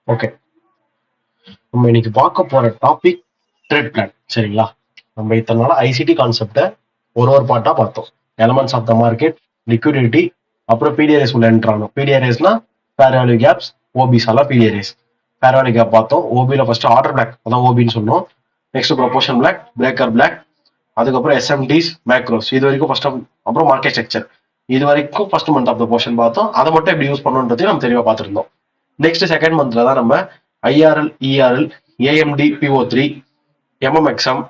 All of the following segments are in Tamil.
ஓகே, நம்ம இன்னைக்கு பார்க்க போற டாபிக் ட்ரேட் பிளான். சரிங்களா? நம்ம இத்தனை நாளா ஐசிடி கான்செப்டை ஒரு பார்ட்டா பார்த்தோம். Elements of the market, liquidity, அப்புறம் பிடிஆர்எஸ் உள்ள என்ட்ரானோம். பிடிஆர்எஸ்னா ஃபேர் வேல்யூ கேப்ஸ், ஓபிஸ் எல்லாம் பிடிஆர்எஸ். ஃபேர் வேல்யூ கேப் பார்த்தோம். ஓபியில் ஃபர்ஸ்ட் ஆர்டர் பிளாக், அதான் ஓபின்னு சொன்னோம். Next propulsion block, breaker block, அதுக்கப்புறம் எஸ்எம்டிஸ், மேக்ரோஸ், இது வரைக்கும் ஃபர்ஸ்ட். அப்புறம் மார்க்கெட் ஸ்ட்ரக்சர், இது வரைக்கும் first month of the portion பார்த்தோம். அதை மட்டும் எப்படி யூஸ் பண்ணணுன்றதையும் நம்ம தெளிவாக பார்த்துருந்தோம். நெக்ஸ்ட் செகண்ட் மந்த்ல தான் நம்ம IRL, ERL, AMD, PO3, MMXM,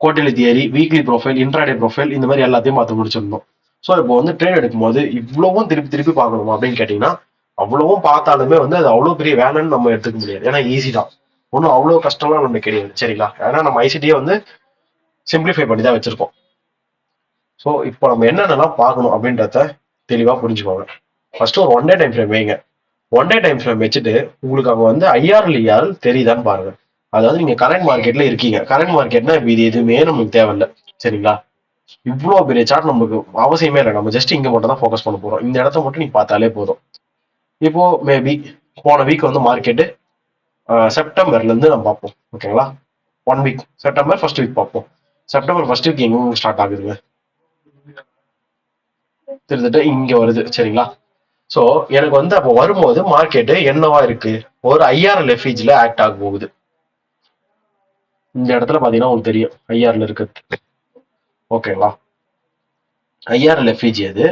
quarterly theory, weekly profile, intraday profile, இந்த மாதிரி எல்லாத்தையும் பார்த்து முடிச்சிருந்தோம். ஸோ இப்போ வந்து ட்ரேட் எடுக்கும்போது இவ்வளவும் திருப்பி திருப்பி பார்க்கணுமா அப்படின்னு கேட்டீங்கன்னா, அவ்வளவும் பார்த்தாலுமே வந்து அது அவ்வளோ பெரிய வேலைன்னு நம்ம எடுத்துக்க முடியாது. ஏன்னா ஈஸி தான், ஒன்றும் அவ்வளோ கஷ்டம்லாம் நமக்கு கிடையாது. சரிங்களா? ஏன்னா நம்ம ஐசிடியை வந்து சிம்பிளிஃபை பண்ணி தான் வச்சிருக்கோம். ஸோ இப்போ நம்ம என்னென்னலாம் பார்க்கணும் அப்படின்றத தெளிவாக புரிஞ்சுக்கோங்க. ஃபர்ஸ்ட் ஒரு 1 day டைம் ஃப்ரேம் வைங்க. 1 day டைம் ஃப்ரேம் வச்சுட்டு உங்களுக்கு அங்கே வந்து ஐஆர்எல், இஆர்எல் தெரியுதான்னு பாருங்க. அதாவது நீங்க கரண்ட் மார்க்கெட்ல இருக்கீங்க. கரண்ட் மார்க்கெட்னா இது எதுவுமே நமக்கு தேவையில்லை. சரிங்களா? இவ்வளோ பெரிய சார்ட் நமக்கு அவசியமே இல்லை. நம்ம ஜஸ்ட் இங்க மட்டும் தான் ஃபோக்கஸ் பண்ண போறோம். இந்த இடத்த மட்டும் நீ பார்த்தாலே போதும். இப்போ மேபி போன வீக் வந்து மார்க்கெட்டு செப்டம்பர்ல இருந்து நம்ம பார்ப்போம். ஓகேங்களா? 1 வீக், செப்டம்பர் ஃபர்ஸ்ட் வீக் பார்ப்போம். செப்டம்பர் ஃபர்ஸ்ட் வீக் எங்க ஸ்டார்ட் ஆகுதுங்க? திருந்துட்டு இங்க வருது. சரிங்களா? சோ எனக்கு வந்து அப்போ வரும்போது மார்க்கெட்டு என்னவா இருக்கு? ஒரு ஐஆர்எல் எஃப்இஜில ஆக்ட் ஆக போகுது. இந்த இடத்துல பாத்தீங்கன்னா உங்களுக்கு தெரியும் ஐஆர்ல இருக்கு. ஓகேங்களா? ஐஆர்எல் எஃப்இஜி அது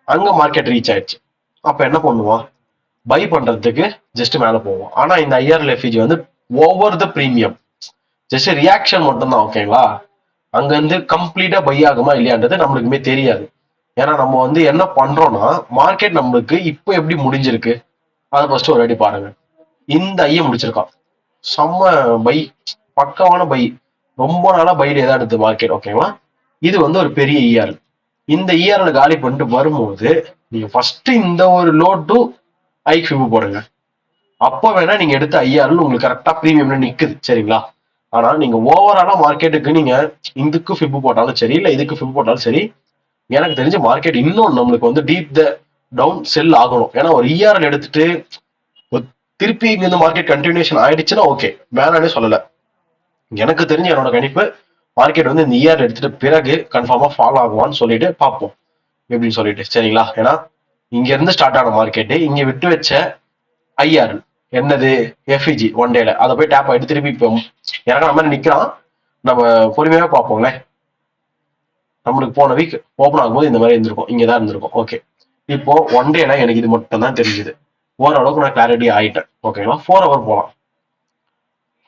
அங்க மார்க்கெட் ரீச் ஆயிடுச்சு. அப்ப என்ன பண்ணுவான்? பை பண்றதுக்கு ஜஸ்ட் மேல போவோம். ஆனா இந்த ஐஆர்எல் எஃப்இஜி வந்து over the premium, just reaction மட்டும் தான். ஓகேங்களா? அங்க இருந்து கம்ப்ளீட்டா பை ஆகுமா இல்லையான்றது நம்மளுக்குமே தெரியாது. ஏன்னா நம்ம வந்து என்ன பண்றோம்னா, மார்க்கெட் நம்மளுக்கு இப்போ எப்படி முடிஞ்சிருக்கு அதை ஃபர்ஸ்ட் ஒரு அடி பாருங்க. இந்த ஐய முடிச்சிருக்கான், செம்ம பை, பக்கவான பை, ரொம்ப நாளா பைல தான் எடுத்து மார்க்கெட். ஓகேங்களா? இது வந்து ஒரு பெரிய இஆர்எல். இந்த இஆர்எல் காலி பண்ணிட்டு வரும்போது நீங்க ஃபர்ஸ்ட் இந்த ஒரு லோ டு ஐ ஃபிபு போடுங்க. அப்போ வேணா நீங்க எடுத்த ஐஆர்எல் உங்களுக்கு கரெக்டா பிரீமியம்ல நிக்குது. சரிங்களா? ஆனா நீங்க ஓவராலா மார்க்கெட்டுக்கு நீங்க இதுக்கு ஃபிபு போட்டாலும் சரி, இல்ல இதுக்கு ஃபிபு போட்டாலும் சரி, எனக்கு தெரிஞ்ச மார்க்கெட் இன்னும் நம்மளுக்கு வந்து டீப் த டவுன் செல் ஆகணும். ஏன்னா ஒரு இஆர்எல் எடுத்துட்டு திருப்பி இங்க இந்த மார்க்கெட் கண்டினியூஷன் ஆயிடுச்சுன்னா ஓகே, வேணானே சொல்லல. எனக்கு தெரிஞ்ச என்னோட கணிப்பு மார்க்கெட் வந்து இந்த இயர் எடுத்துட்டு பிறகு கன்ஃபார்மா ஃபாலோ ஆகுவான்னு சொல்லிட்டு பார்ப்போம் எப்படின்னு சொல்லிட்டு. சரிங்களா? ஏன்னா இங்க இருந்து ஸ்டார்ட் ஆன மார்க்கெட்டு இங்க விட்டு வச்ச ஐஆர்எல் என்னது எஃப்இஜி 1 டேல அதை போய் டேப் ஆயிட்டு திருப்பி இப்போ இறங்குற மாதிரி நிக்கிறான். நம்ம பொறுமையா பார்ப்போங்களே. நம்மளுக்கு போன வீக் ஓப்பன் ஆகும்போது இந்த மாதிரி இருந்திருக்கும், இங்கதான் இருந்திருக்கும். ஓகே, இப்போ 1 டேல எனக்கு இது மட்டும் தான் தெரிஞ்சுது. ஓரளவுக்கு நான் கிளாரிட்டி ஆயிட்டேன். ஓகேங்களா? 4 ஹவர் போகலாம்.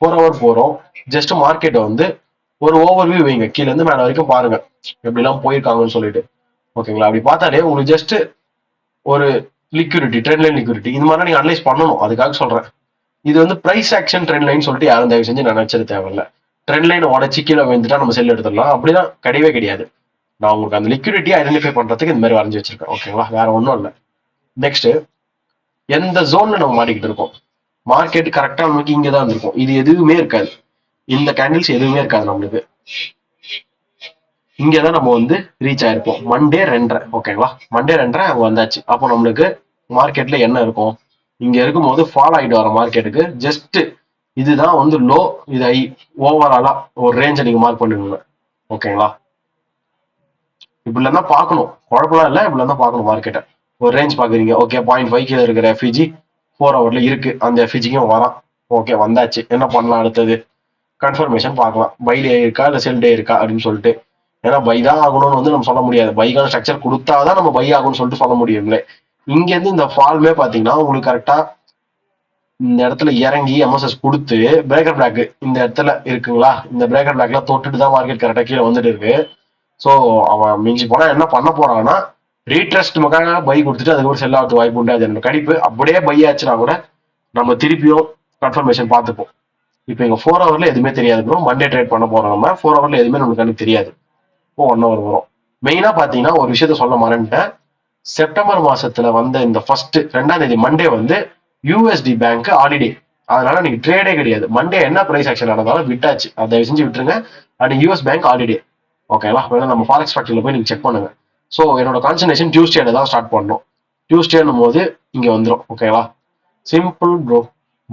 4 ஹவர் போறோம். ஜஸ்ட் மார்க்கெட் வந்து ஒரு ஓவர்வியூ வைங்க, கீழ இருந்து மேல வரைக்கும் பாருங்க எப்படி எல்லாம் போயிருக்காங்கன்னு சொல்லிட்டு. ஓகேங்களா? அப்படி பார்த்தாலே உங்களுக்கு ஜஸ்ட் ஒரு லிக்விடிட்டி, ட்ரெண்ட் லைன் லிக்விடிட்டி, இந்த மாதிரி நீங்க அனலைஸ் பண்ணணும். அதுக்காக சொல்றேன். இது வந்து பிரைஸ் ஆக்ஷன் ட்ரெண்ட் லைன் சொல்லிட்டு யாரும் தயவு செஞ்சு நினைச்சது தேவையில்ல. ட்ரெண்ட் லைன் உடச்சி கீழே வந்துட்டா நம்ம செல் எடுத்துடலாம், அப்படிதான் கிடையவே கிடையாது. நான் உங்களுக்கு அந்த லிக்விடிட்டியை ஐடென்டிஃபை பண்றதுக்கு இந்த மாதிரி வரைஞ்சி வச்சிருக்கேன். ஓகேங்களா? வேற ஒன்றும் இல்லை. நெக்ஸ்ட், எந்த ஜோன்ல நம்ம மாட்டிக்கிட்டு இருக்கோம்? மார்க்கெட் கரெக்டா நமக்கு இங்கதான் இருக்கும். இது எதுவுமே இருக்காது, இந்த கேண்டில்ஸ் எதுவுமே இருக்காது நம்மளுக்கு. இங்கதான் நம்ம வந்து ரீச் ஆயிருப்போம் மண்டே 2:30. ஓகேங்களா? மண்டே 2:30 அங்க வந்தாச்சு. அப்போ நம்மளுக்கு மார்க்கெட்ல என்ன இருக்கும்? இங்க இருக்கும்போது ஃபால் ஆயிட்டு வர மார்க்கெட்டுக்கு ஜஸ்ட் இதுதான் வந்து லோ, இது ஐ. ஓவராலா ஒரு ரேஞ்சை நீங்க மார்க் பண்ணிடுங்க. ஓகேங்களா? இப்படில தான் பார்க்கணும், குழப்பம்லாம் இல்லை. இப்படில தான் பார்க்கணும் மார்க்கெட்டை. ஒரு ரேஞ்ச் பாக்குறீங்க, ஓகே, 0.5 கீழே இருக்கிற எஃப்இஜி 4 ஹவர்ல இருக்கு, அந்த எஃப்இஜிக்கும் வரான். ஓகே, வந்தாச்சு. என்ன பண்ணலாம் அடுத்தது? கன்ஃபர்மேஷன் பார்க்கலாம், பை டே இருக்கா இல்ல செல் டே இருக்கா அப்படின்னு சொல்லிட்டு. ஏன்னா பை தான் ஆகணும்னு வந்து நம்ம சொல்ல முடியாது. பைக்கான ஸ்ட்ரக்சர் கொடுத்தாதான் நம்ம பை ஆகும்னு சொல்லிட்டு சொல்ல முடியும்ல. இங்க இருந்து இந்த ஃபால்மே பாத்தீங்கன்னா உங்களுக்கு கரெக்டா இந்த இடத்துல இறங்கி எம்எஸ்எஸ் கொடுத்து பிரேக்கர் பிளாக் இந்த இடத்துல இருக்குங்களா? இந்த பிரேக்கர் பிளாக்ல தொட்டுட்டு தான் மார்க்கெட் கரெக்டா கீழே வந்துட்டு இருக்கு. ஸோ அவன் மிஞ்சி போனா என்ன பண்ண போறான்னா, ரீட்ரஸ்ட் மக்காக பை கொடுத்துட்டு அதுக்கப்புறம் செல் ஆகிறது வாய்ப்பு உண்டு. அது என்னோட கணிப்பு. அப்படியே பை ஆச்சுன்னா கூட நம்ம திருப்பியும் கன்ஃபர்மேஷன் பார்த்துப்போம். இப்போ இங்க 4 ஹவர்ல எதுவுமே தெரியாது ப்ரோ. மண்டே ட்ரேட் பண்ண போறோம் நம்ம. 4 ஹவர்ல எதுவுமே நமக்கு கணக்கு தெரியாது. இப்போ 1 ஹவர் வரும். மெயினா பாத்தீங்கன்னா ஒரு விஷயத்த சொல்ல மறந்துட்டேன். செப்டம்பர் மாசத்துல வந்த இந்த ஃபர்ஸ்ட் 2ஆம் தேதி மண்டே வந்து யூஎஸ்டி பேங்க் ஹாலிடே. அதனால நீங்க ட்ரேடே கிடையாது. மண்டே என்ன பிரைஸ் ஆக்ஷன் நடந்தாலும் விட்டாச்சு, அதை தயவு செஞ்சு விட்டுருங்க. And US bank holiday. ஓகேவா? வேணா நம்ம ஃபாரெக்ஸ் ஃபேக்டரியில போய் நீங்க செக் பண்ணுங்க. ஸோ என்னோட கான்சன்ட்ரேஷன் டியூஸ்டேல தான் ஸ்டார்ட் பண்ணணும். டியூஸ்டேன்னும் போது இங்க வந்துடும். ஓகேவா? Simple bro.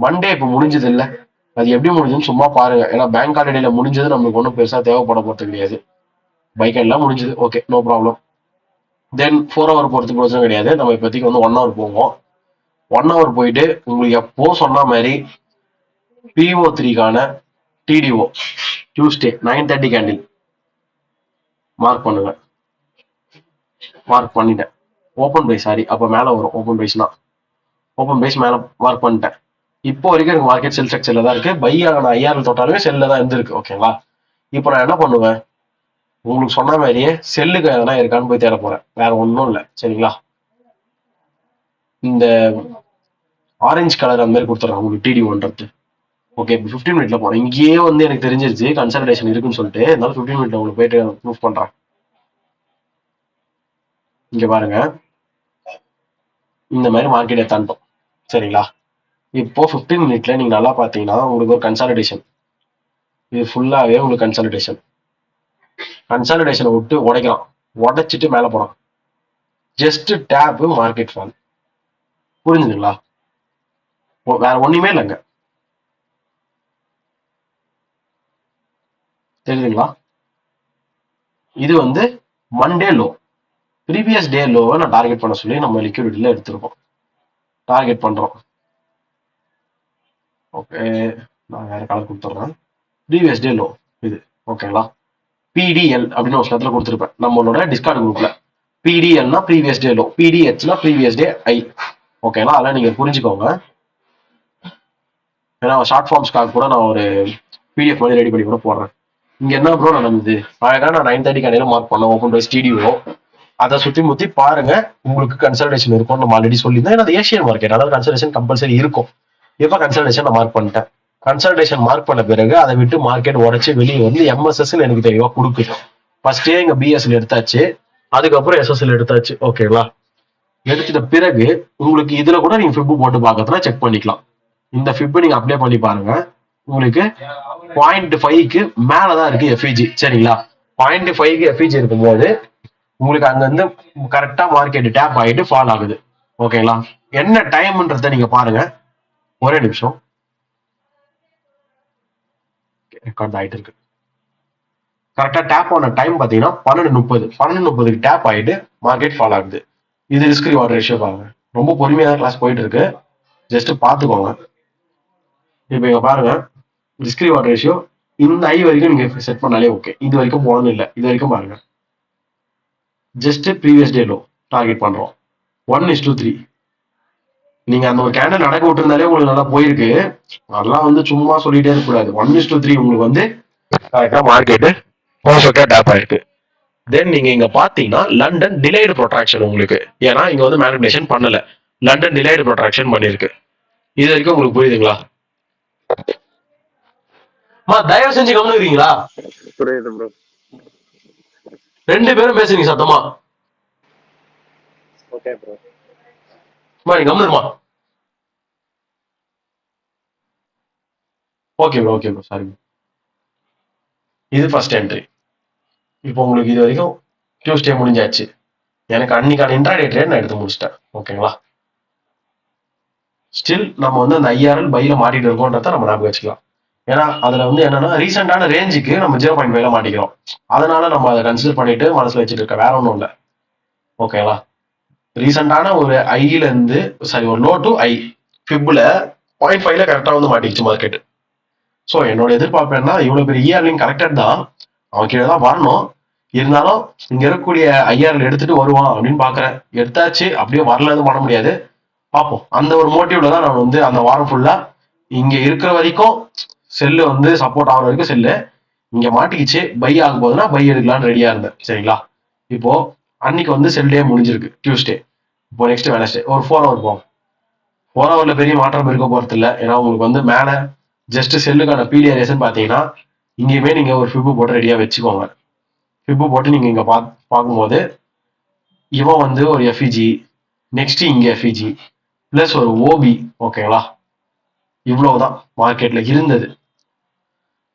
மண்டே இப்போ முடிஞ்சது இல்ல, அது எப்படி முடிஞ்சதுன்னு சும்மா பாருங்க. ஏன்னா பேங்க் ஹாலிடேல முடிஞ்சது நம்மளுக்கு ஒன்றும் பெருசா தேவைப்பட போறது கிடையாது. பைக் எல்லாம் முடிஞ்சது, ஓகே, நோ ப்ராப்ளம். தென் 4 ஹவர் போறது பிரச்சனை கிடையாது. நம்ம இப்போதைக்கு வந்து 1 ஹவர் போவோம். 1 ஹவர் போயிட்டு உங்களுக்கு எப்போ சொன்ன மாதிரி PO3க்கான TDO டியூஸ்டே 9:30 கேண்டில் மார்க் பண்ணுங்க. மார்க் பண்ணிட்டேன். ஓப்பன் பிரைஸ், சாரி, அப்போ மேலே வரும் ஓப்பன் பிரைஸ்னா. ஓப்பன் பிரைஸ் மேலே மார்க் பண்ணிட்டேன். இப்போ வரைக்கும் எனக்கு மார்க்கெட் செல் ஸ்ட்ரக்சர்ல தான் இருக்கு. பை ஆன IRL தொட்டாலுமே செல்ல தான் இருந்திருக்கு. ஓகேங்களா? இப்போ நான் என்ன பண்ணுவேன், உங்களுக்கு சொன்ன மாதிரியே செல்லுக்கு எதனா இருக்கான்னு போய் தேட போறேன். வேற ஒன்றும் இல்லை, சரிங்களா? இந்த ஆரஞ்சு கலர் அந்த மாதிரி கொடுத்துறேன் உங்களுக்கு TD1. ஓகே, இப்போ 15 மினிட்ல போறேன். இங்கேயே வந்து எனக்கு தெரிஞ்சிருச்சு கன்சல்டேஷன் இருக்குன்னு சொல்லிட்டு, அதனால 15 மினிட்ல உங்களுக்கு போயிட்டு ப்ரூஃப் பண்றேன். இங்க பாருங்க, இந்த மாதிரி மார்க்கெட் எத்தான்ட்டோம், சரிங்களா? இப்போ 15 மினிட்ல நீங்க நல்லா பாத்தீங்கன்னா உங்களுக்கு ஒரு கன்சாலிடேஷன், இது ஃபுல்லாவே உங்களுக்கு கன்சாலிடேஷனை விட்டு உடைக்கலாம். உடைச்சிட்டு மேல போறான். Just tape market fall. புரிஞ்சுதுங்களா? வேற ஒண்ணுமே இல்லைங்க. தெரியுதுங்களா? இது வந்து மண்டே லோ, ப்ரீவியஸ் டே லோவை நான் டார்கெட் பண்ண சொல்லி நம்ம லிக்விடிட்டியில எடுத்திருக்கோம். டார்கெட் பண்றோம். ஓகே, நான் வேற கலர் கொடுத்துட்றேன். ப்ரீவியஸ் டே லோ இது, ஓகேங்களா? PDL அப்படின்னு ஒரு இடத்துல கொடுத்துருப்பேன் நம்மளோட டிஸ்கார்ட் குரூப்ல. PDLனா ப்ரீவியஸ் டே லோ, PDHனா ப்ரீவியஸ் டே ஐ. ஓகேங்களா? அதெல்லாம் நீங்க புரிஞ்சுக்கோங்க. ஏன்னா ஷார்ட் ஃபார்ம்ஸ்க்காக கூட நான் ஒரு PDF மாதிரி ரெடி பண்ணி கூட போடுறேன். இங்க என்ன ப்ரோ நடந்தது, அழகா நான் 9:30 கடையில மார்க் பண்ணேன் ஓப்பன் பை ஸ்டூடியோ. அதை சுத்தி முத்தி பாருங்க, உங்களுக்கு கன்சல்டேஷன் இருக்கும். நம்ம ஆல்ரெடி சொல்லியிருந்தேன். அது ஏஷியன் மார்க்கெட், அதாவது கன்சல்டேஷன் கம்பல்சரி இருக்கும். இப்ப கன்சல்டேஷன் நான் மார்க் பண்ணிட்டேன். கன்சல்டேஷன் மார்க் பண்ண பிறகு அதை விட்டு மார்க்கெட் உடச்சு வெளியே வந்து MSS எனக்கு தெளிவா கொடுக்குது. ஃபர்ஸ்டே இங்க BSல எடுத்தாச்சு, அதுக்கப்புறம் SSL எடுத்தாச்சு. ஓகேங்களா? எடுத்துட்ட பிறகு உங்களுக்கு இதுல கூட நீங்க ஃபிப் போட்டு பார்க்கறதுனா செக் பண்ணிக்கலாம். இந்த ஃபிப் நீங்க அப்ளை பண்ணி பாருங்க. உங்களுக்கு 0.5க்கு மேலதான் இருக்கு FEG, சரிங்களா? 0.5க்கு FEG இருக்கும்போது உங்களுக்கு அங்க இருந்து கரெக்டா மார்க்கெட் டேப் ஆகிட்டு ஃபால் ஆகுது. ஓகேங்களா? என்ன டைம்ன்றத நீங்க பாருங்க. ஒரே நிமிஷம், ரெக்கார்ட் ஆயிட்டு இருக்கு. கரெக்டா டேப் ஆன டைம் பாத்தீங்கன்னா 12:30. 12:30க்கு டேப் ஆயிட்டு மார்க்கெட் ஃபால் ஆகுது. இது ரிஸ்க் ரிவார்ட் ரேஷியோ பாருங்க. ரொம்ப பொறுமையான கிளாஸ் போயிட்டு இருக்கு, ஜஸ்ட் பாத்துக்கோங்க. இப்ப இங்க பாருங்க, ரிஸ்க் ரிவார்ட் ரேஷியோ இந்த ஐ வரைக்கும் நீங்க செட் பண்ணாலே ஓகே. இது வரைக்கும் போனது இல்லை. இது வரைக்கும் பாருங்க, just previous day low target பண்றோம். 1:3. நீங்க அந்த ஒரு கேண்டல் நடக்க விட்டுருந்தாலே உங்களுக்கு நல்லா போயிருக்கு. அதெல்லாம் வந்து சும்மா சொல்லிட்டே இருக்கக்கூடாது. 1:3 உங்களுக்கு வந்து கரெக்டா மார்க்கெட் பர்ஃபெக்டா டேப் ஆயிருக்கு. தென் நீங்க இங்க பாத்தீங்கன்னா லண்டன் டிலேடு ப்ரொட்ராக்ஷன் உங்களுக்கு, ஏன்னா இங்க வந்து மேனிபுலேஷன் பண்ணல, லண்டன் டிலேடு ப்ரொட்ராக்ஷன் பண்ணிருக்கு. இது வரைக்கும் உங்களுக்கு புரியுதுங்களா? தயவு செஞ்சு கவனிக்கிறீங்களா? புரியுது ப்ரோ. 2 பேரும் பேசுறீங்க சத்தமா. Okay bro. நீ கவனிருமா? Okay bro, okay bro, sorry. இது ஃபர்ஸ்ட் என்ட்ரி. இப்போ உங்களுக்கு இது வரைக்கும் டியூஸ்டே முடிஞ்சாச்சு. எனக்கு அன்னைக்கான இன்ட்ராடே ட்ரேட் நான் எடுத்து முடிச்சிட்டேன். ஓகேங்களா? ஸ்டில் நம்ம வந்து அந்த IRL பையில மாட்டிட்டு இருக்கோன்றத நம்ம ஞாபகம் வச்சுக்கலாம். ஏன்னா அதுல வந்து என்னன்னா ரீசெண்டான ரேஞ்சுக்கு நம்ம 0.5ல மாட்டிக்கிறோம். அதனால நம்ம அதை கன்சிடர் பண்ணிட்டு மனசுல வச்சுட்டு இருக்க, வேற ஒன்றும் இல்லை. ஓகேங்களா? ரீசெண்டான ஒரு ஐல இருந்து, சாரி, ஒரு லோ டு ஐ ஃபிப்ல 0.5ல கரெக்டா வந்து மாட்டிச்சு மார்க்கெட். ஸோ என்னோட எதிர்பார்ப்பு என்ன, இவ்வளவு பெரிய இயர்லிங் கரெக்டட் தான், அவன் கீழே தான் வரணும். இருந்தாலும் இங்க இருக்கக்கூடிய IRL எடுத்துட்டு வருவான் அப்படின்னு பாக்குறேன். எடுத்தாச்சு, அப்படியே வரலன்னு பண்ண முடியாது, பார்ப்போம். அந்த ஒரு மோட்டிவ்ல தான் நான் வந்து அந்த வாரம் ஃபுல்லா இங்க இருக்கிற வரைக்கும் செல்லு வந்து சப்போர்ட் ஆகிற வரைக்கும் செல்லு இங்க மாட்டிக்கிச்சு, பை ஆகும் போதுன்னா பை எடுக்கலாம்னு ரெடியா இருந்தேன். சரிங்களா? இப்போ அன்னைக்கு வந்து செல் டே முடிஞ்சிருக்கு, டியூஸ்டே. இப்போ நெக்ஸ்ட் வெனஸ்டே ஒரு 4 ஹவர் போகும். 4 ஹவர்ல பெரிய மாற்றம் இருக்க போறது இல்லை. ஏன்னா உங்களுக்கு வந்து மேல ஜஸ்ட் செல்லுக்கான PDRS பாத்தீங்கன்னா இங்கேயுமே நீங்க ஒரு ஃபிப் போட்டு ரெடியா வச்சுக்கோங்க. ஃபிப் போட்டு நீங்க இங்க பார்க்கும்போது இவன் வந்து ஒரு FEG, நெக்ஸ்ட் இங்க FEG பிளஸ் ஒரு OB. ஓகேங்களா? இவ்வளவுதான் மார்க்கெட்ல இருந்தது.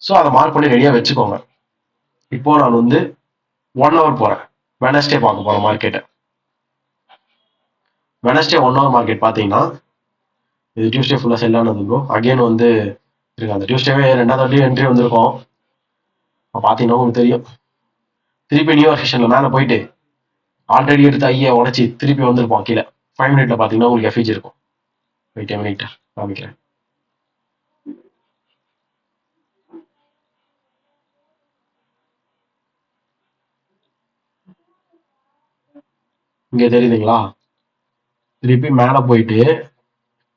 ஸோ அதை மார்க் பண்ணி ரெடியா வச்சுக்கோங்க. இப்போ நான் வந்து 1 ஹவர் போறேன். வெனஸ்டே பார்க்க போறேன் மார்க்கெட்டை. வெனஸ்டே 1 ஹவர் மார்க்கெட் பாத்தீங்கன்னா இது டியூஸ்டே ஃபுல்லா செல் ஆனது ப்ரோ. அகைன் வந்து இருக்கு அந்த டியூஸ்டேவே 2வது வாட்டி என்ட்ரி வந்திருக்கும். பாத்தீங்கன்னா உங்களுக்கு தெரியும். திருப்பி நியூ செஷன்ல மேல போயிட்டு ஆல்ரெடி எடுத்து ஐயா உடச்சி திருப்பி வந்திருப்போம் கீழே. 5 மினிட்ல பாத்தீங்கன்னா உங்களுக்கு எஃபிஜி இருக்கும். வெயிட் மினிட் காமிக்கிறேன். இங்க தெரியுதுங்களா? திருப்பி மேல போயிட்டு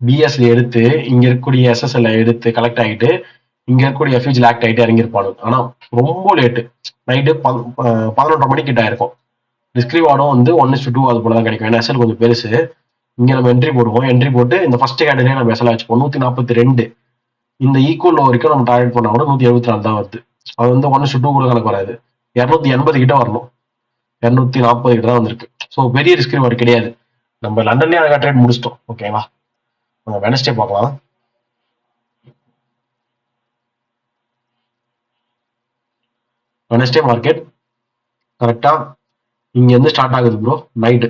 பிஎஸ்ல எடுத்து இங்க இருக்கக்கூடிய எஸ்எஸ்எல் எடுத்து கலெக்ட் ஆகிட்டு இங்க இருக்கக்கூடிய எஃபிஜில் ஆக்ட் ஆகிட்டு இறங்கிருப்பானு. ஆனா ரொம்ப லேட்டு, நைட்டு 11:30 மணிக்கு கிட்ட இருக்கும். டிஸ்கிரிவார்டும் வந்து 1:2 அது போல தான் கிடைக்கும். ஏன்னா எஸ்எல் கொஞ்சம் பெருசு. இங்க நம்ம என்ட்ரி போடுவோம். என்ட்ரி போட்டு இந்த ஃபர்ஸ்ட் கேட்டரியே நம்ம எஸ்எல் வச்சுப்போம். 142 இந்த ஈக்குவல் வரைக்கும் நம்ம டார்கெட் பண்ணா கூட 174 தான் வருது. அது வந்து 1:2 கூட கணக்கு வராது. 280 கிட்ட வரணும். 240 கிட்ட தான் வந்திருக்கு. ஸோ பெரிய ரிஸ்க் ரிவார்டு கிடையாது. நம்ம லண்டன்லயே அழகா ட்ரேட் முடிச்சிட்டோம். ஓகேவா? நம்ம வெனஸ்டே பார்க்கலாம். வெனஸ்டே மார்க்கெட் கரெக்டா இங்க இருந்து ஸ்டார்ட் ஆகுது ப்ரோ. நைட்டு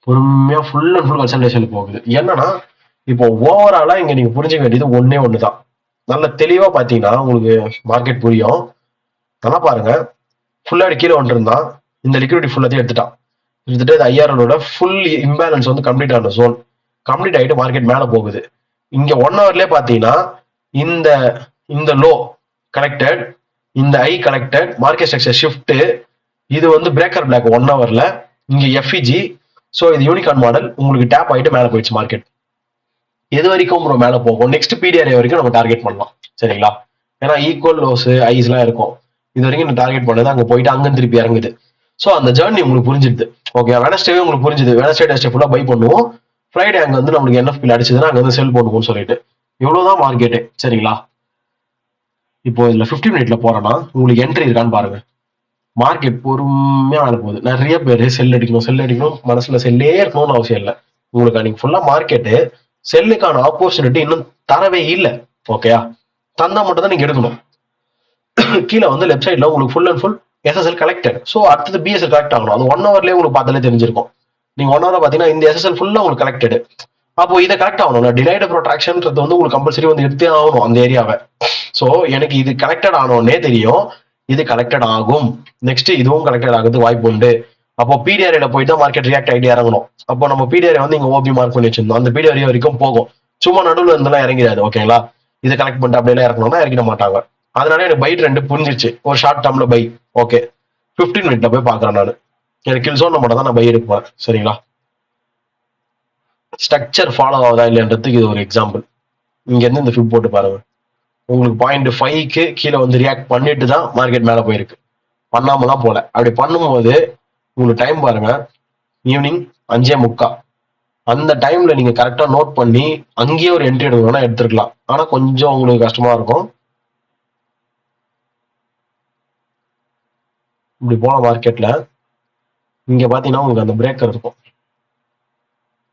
பொறுமையா ஃபுல் அண்ட் ஃபுல் கன்சல்டேஷன் போகுது. என்னன்னா இப்போ ஓவராலா இங்க நீங்க புரிஞ்சுக்க வேண்டியது ஒண்ணுதான். நல்ல தெளிவா பாத்தீங்கன்னா உங்களுக்கு மார்க்கெட் புரியும். நல்லா பாருங்க. ஃபுல்லாடி கீழே வந்துருந்தான். இந்த லிக்விடிட்டி ஃபுல்லாத்தையும் எடுத்துட்டான். கிட்டத்தட்ட ஐஆர்எலோட ஃபுல் இம்பேலன்ஸ் வந்து கம்ப்ளீட் ஆன ஜோன் கம்ப்ளீட் ஆகிட்டு மார்க்கெட் மேல போகுது. இங்க 1 ஹவர்லயே பாத்தீங்கன்னா இந்த இந்த லோ கனெக்டட், இந்த ஐ கனெக்டட், மார்க்கெட் ஸ்ட்ரக்சர் ஷிஃப்ட், இது வந்து பிரேக்கர் பிளாக் 1 ஹவர்ல. இங்க எஃப்இஜி. ஸோ இது யூனிகார்ன் மாடல் உங்களுக்கு டேப் ஆகிட்டு மேல போயிடுச்சு மார்க்கெட். எது வரைக்கும் ப்ரோ மேல போகும்? நெக்ஸ்ட் பிடிஆர்ஏ வரைக்கும் நம்ம டார்கெட் பண்ணலாம். சரிங்களா? ஏன்னா ஈக்குவல் லோஸ் ஐஸ் எல்லாம் இருக்கும். இது வரைக்கும் நான் டார்கெட் பண்ணது அங்க போயிட்டு அங்க திருப்பி இறங்குது. ஸோ அந்த ஜேர்னி உங்களுக்கு புரிஞ்சுது. ஓகே, வெனஸ்டேவே உங்களுக்கு புரிஞ்சுது. வெனஸ்டே டெஸ்டே ஃபுல்லா பை பண்ணுவோம். ஃப்ரைடே அங்க வந்து நம்மளுக்கு என்எஃபில் அடிச்சதுன்னா அங்க வந்து செல் பண்ணுவோம்னு சொல்லிட்டு இவ்வளவுதான் மார்க்கெட்டு. சரிங்களா? இப்போ இதுல 50 மினிட்ல போறோம்னா உங்களுக்கு என்ட்ரி இருக்கான்னு பாருங்க. மார்க்கெட் பொறுமையா மேல போகுது. நிறைய பேர் செல் அடிக்கணும் மனசுல செல்லே இருக்கணும்னு அவசியம் இல்லை. உங்களுக்கு அன்னைக்கு ஃபுல்லா மார்க்கெட்டு செல்லுக்கான ஆப்பர்ச்சுனிட்டி இன்னும் தரவே இல்லை. ஓகேயா? தந்தா மட்டும் தான் நீங்க எடுக்கணும். கீழே வந்து லெஃப்ட் சைட்ல உங்களுக்கு full and full SSL collected. So அடுத்தது பிஎஸ்எல் கலெக்ட் ஆகணும். அது 1 ஹவர்லயே உங்களுக்கு பார்த்தாலே தெரிஞ்சிருக்கும். நீங்க 1 ஹவர் பாத்தீங்கன்னா இந்த எஸ்எஸ்எல் ஃபுல்லா உங்களுக்கு கலெக்டட். அப்போ இதை கரெக்ட் ஆகணும். டிலைடு ப்ரொட்ராக்ஷன்றது வந்து உங்களுக்கு கம்பல்சரி வந்து எடுத்தே ஆகணும் அந்த ஏரியாவை. ஸோ எனக்கு இது கனெக்டட் ஆனோடனே தெரியும் இது கலெக்டட் ஆகும். நெக்ஸ்ட் இதுவும் கலெக்டட் ஆகுது வாய்ப்பு உண்டு. அப்போ பிடிஆர்ஏல போயிட்டு தான் மார்க்கெட் ரியாக்ட் ஆகிட்டு இறங்கணும். அப்போ நம்ம பிடிஆர்ஏ வந்து இங்க ஓபி மார்க் பண்ணி வச்சிருந்தோம். அந்த பிடிஆர்ஏ வரைக்கும் போகும். சும்மா நடுவில் இருந்தெல்லாம் இறங்கிறாது. ஓகேங்களா? இதை கலெக்ட் பண்ணிட்டு அப்படியெல்லாம் இறக்கணும்னா இறக்கிட மாட்டாங்க. அதனால எனக்கு பை ட்ரெண்ட் புரிஞ்சிச்சு. ஒரு ஷார்ட் டேர்ம்ல பை. ஓகே, 15 மினிட்ல போய் பாக்குறேன் நான். எனக்கு கில் ஜோன் மட்டும் தான் நான் பை எடுப்பேன். சரிங்களா? ஸ்ட்ரக்சர் ஃபாலோ ஆகுதா இல்லைன்றதுக்கு இது ஒரு எக்ஸாம்பிள். இங்க இருந்து இந்த ஃபிப் போட்டு பாருங்க. உங்களுக்கு 0.5க்கு கீழே வந்து ரியாக்ட் பண்ணிட்டு தான் மார்க்கெட் மேல போயிருக்கு. பண்ணாமலாம் போல. அப்படி பண்ணும்போது உங்களுக்கு டைம் பாருங்க, ஈவினிங் 5:45. அந்த டைம்ல நீங்க கரெக்டா நோட் பண்ணி அங்கேயே ஒரு என்ட்ரி எடுக்கணும்னா எடுத்துருக்கலாம். ஆனா கொஞ்சம் உங்களுக்கு கஷ்டமா இருக்கும். இப்படி போன மார்க்கெட்ல இங்க பாத்தீங்கன்னா உங்களுக்கு அந்த பிரேக்கர் இருக்கும்.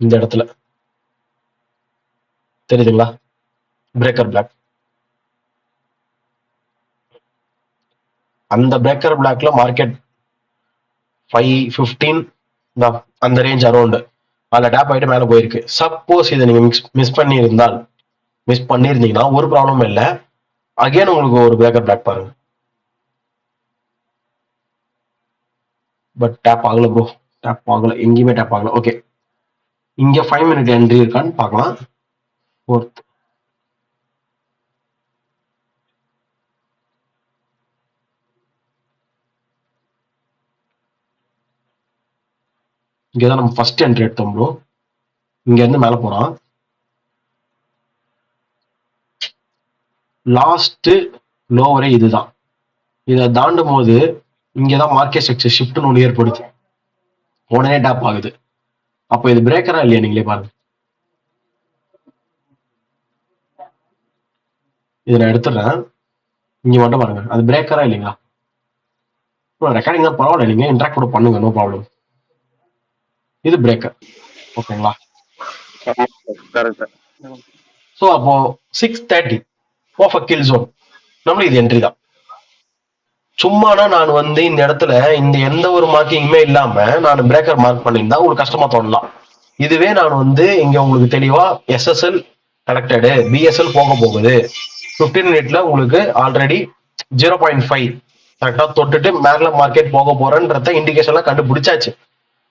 இந்த இடத்துல தெரியுதுங்களா? Breaker block. அந்த பிரேக்கர் பிளாக்ல மார்க்கெட் 5:15 தான் அந்த ரேஞ்ச் அரௌண்ட் அதுல டேப் ஆயிட்டு மேல போயிருக்கு. சப்போஸ் இதை நீங்க மிஸ் பண்ணியிருந்தீங்கன்னா ஒரு ப்ராப்ளமும் இல்லை. அகைன் உங்களுக்கு ஒரு பிரேக்கர் பிளாக் பாருங்க. பட் டேப் ஆகல ப்ரோ. டேப் ஆகல, எங்கேயுமே டேப் ஆகல. ஓகே, இங்க 5 மினிட் என்ட்ரி இருக்கான்னு பார்க்கலாம். ஃபோர்த் இங்கதான் நம்ம ஃபர்ஸ்ட் என்ட்ரி எடுத்தோம் ப்ரோ. இங்க இருந்து மேல போறான். லாஸ்ட் லோவரே இதுதான். இதை தாண்டும் போது இங்கதான் மார்க்கெட் ஸ்ட்ரக்சர் ஷிஃப்ட்னு ஒன்று ஏற்படுது. உடனே டேப் ஆகுது. அப்போ இது பிரேக்கரா இல்லையா நீங்களே பாருங்க. இதை நான் எடுத்துடுறேன். இங்க மட்டும் பாருங்க, அது பிரேக்கரா இல்லைங்களா? ரெக்கார்டிங் தான் பரவாயில்ல, நீங்க இன்ட்ராக்ட் கூட பண்ணுங்க, நோ ப்ராப்ளம். இது பிரேக்கர். ஓகேங்களா? ஸோ அப்போ 6:30 பர்ஃபெக்ட் கில் ஜோன். நம்மளுக்கு இது என்ட்ரி தான். சும்மானா நான் இந்த இடத்துல இந்த எந்த ஒரு மார்க்கிங்குமே இல்லாம நான் பிரேக்கர் மார்க் பண்ணியிருந்தா உங்களுக்கு கஷ்டமா தோணலாம். இதுவே நான் வந்து இங்க உங்களுக்கு தெளிவா எஸ்எஸ்எல் கனெக்டடு, பிஎஸ்எல் போக போகுது 15 மினிட்ல உங்களுக்கு ஆல்ரெடி 0.5 கரெக்டா தொட்டுட்டு மேல மார்க்கெட் போக போறேன்றத இண்டிகேஷன்லாம் கண்டுபிடிச்சாச்சு.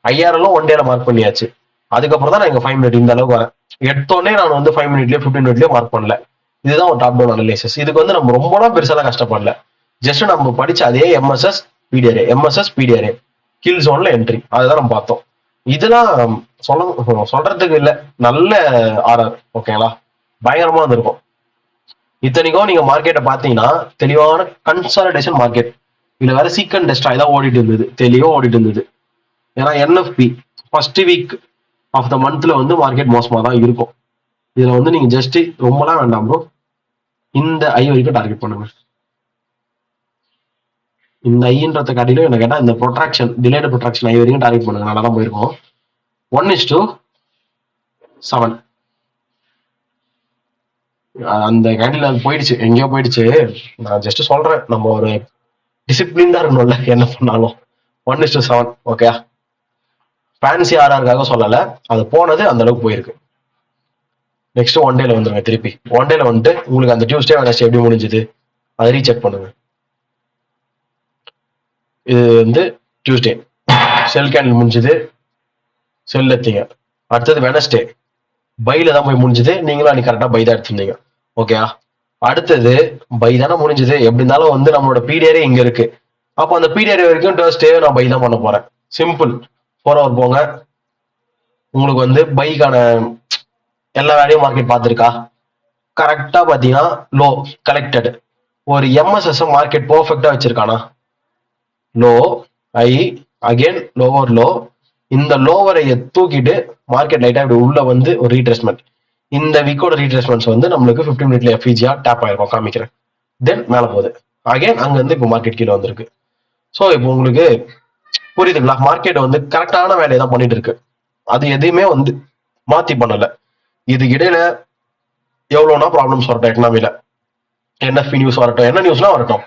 ஐஆர்எல்லும் ஒன் டேல மார்க் பண்ணியாச்சு. அதுக்கப்புறம் தான் நான் இங்க 5 மினிட் இந்த அளவுக்கு வரேன். எடுத்தோடனே நான் வந்து 5 மினிட்லயோ 15 மினிட்லயோ மார்க் பண்ணல. இதுதான் ஒரு டாப் டவுன் அனலைசிஸ். இதுக்கு வந்து நம்ம ரொம்பலாம் பெருசாலாம் கஷ்டப்படல. ஜஸ்ட் நம்ம படிச்ச அதே எம்எஸ்எஸ் பிடிஆர்ஏ கில் ஜோன்ல என்ட்ரி அதுதான் நம்ம பார்த்தோம். இதெல்லாம் சொல்றதுக்கு இல்ல, நல்ல ஆர்ஆர் ஓகேங்களா, பயங்கரமா இருந்திருக்கும். இத்தனைக்கும் நீங்க மார்க்கெட்டை பாத்தீங்கன்னா தெளிவான கன்சாலிடேஷன் மார்க்கெட். இதுல வேற சீக்கன் டெஸ்ட்ராய் தான் ஓடிட்டு இருந்தது, தெளிவா ஓடிட்டு இருந்தது. ஏன்னா NFP first week of the மந்த்ல வந்து மார்க்கெட் மோசமா தான் இருக்கும். இதுல வந்து நீங்க ஜஸ்ட் ரொம்பலாம் வேண்டாம் ப்ரோ, இந்த ஐ வரைக்கும் டார்கெட் பண்ணுங்க. இந்த ஐன்றத காட்டிலும் என்ன கேட்டா இந்த ப்ரொட்ராக்ஷன், டிலேடு ப்ரொட்ராக்ஷன் ஐ வரைக்கும் டார்கெட் பண்ணுங்க, நல்லா தான் போயிருக்கும். 1:7 அந்த கேண்டில் அது போயிடுச்சு, எங்கேயோ போயிடுச்சு. நான் ஜஸ்ட் சொல்றேன், நம்ம ஒரு டிசிப்ளின் தான் இருக்கணும்ல என்ன பண்ணாலும். 1:7 ஓகே. ஃபேன்சி ஆர்ஆருக்காக சொல்லல, அது போனது அந்த அளவுக்கு போயிருக்கு. நெக்ஸ்ட் ஒன் டேல வந்துருங்க. திருப்பி ஒன் டேல வந்துட்டு உங்களுக்கு அந்த டியூஸ்டே வெனஸ்டே எப்படி முடிஞ்சது அதை ரீசெக் பண்ணுங்க. இது வந்து டியூஸ்டே செல் கேண்டில் முடிஞ்சது, செல் எடுத்தீங்க. அடுத்தது வெனஸ்டே பைல தான் போய் முடிஞ்சது, நீங்களும் அன்னைக்கு கரெக்டா பை தான் எடுத்திருந்தீங்க ஓகே. அடுத்தது பை தானே முடிஞ்சது, எப்படி இருந்தாலும் வந்து நம்மளோட பிடிஆரே இங்க இருக்கு. அப்போ அந்த பிடிஆர் வரைக்கும் டே நான் பை தான் பண்ண போறேன். சிம்பிள். 4 ஹவர் போங்க, உங்களுக்கு வந்து பைக்கான எல்லா வேலையும் மார்க்கெட் பார்த்துருக்கா. கரெக்டா பாத்தீங்கன்னா லோ கலெக்டட். ஒரு எம்எஸ்எஸ் மார்க்கெட் பர்ஃபெக்டா வச்சிருக்கானா, low high again lower low, இந்த லோவரை தூக்கிட்டு மார்க்கெட் லைட்டா இப்படி உள்ள வந்து ஒரு ரீட்ரேஸ்மெண்ட். இந்த வீக்கோட ரீட்ரேஸ்மெண்ட்ஸ் வந்து நம்மளுக்கு 15 மினிட்ல எஃப்இஜியா டேப் ஆயிருக்கும் காமிக்கிறேன். தென் மேல போகுது அகைன், அங்க வந்து இப்போ மார்க்கெட் கீழே வந்திருக்கு. ஸோ இப்போ உங்களுக்கு புரியுதுங்களா, மார்க்கெட் வந்து கரெக்டான வேலையை தான் பண்ணிட்டு இருக்கு. அது எதையுமே வந்து மாத்தி பண்ணல. இதுக்கு இடையில எவ்வளவுனா ப்ராப்ளம்ஸ் வரட்டும், எக்கனாமில என்எஃப்பி நியூஸ் வரட்டும், என்ன நியூஸ்லாம் வரட்டும்,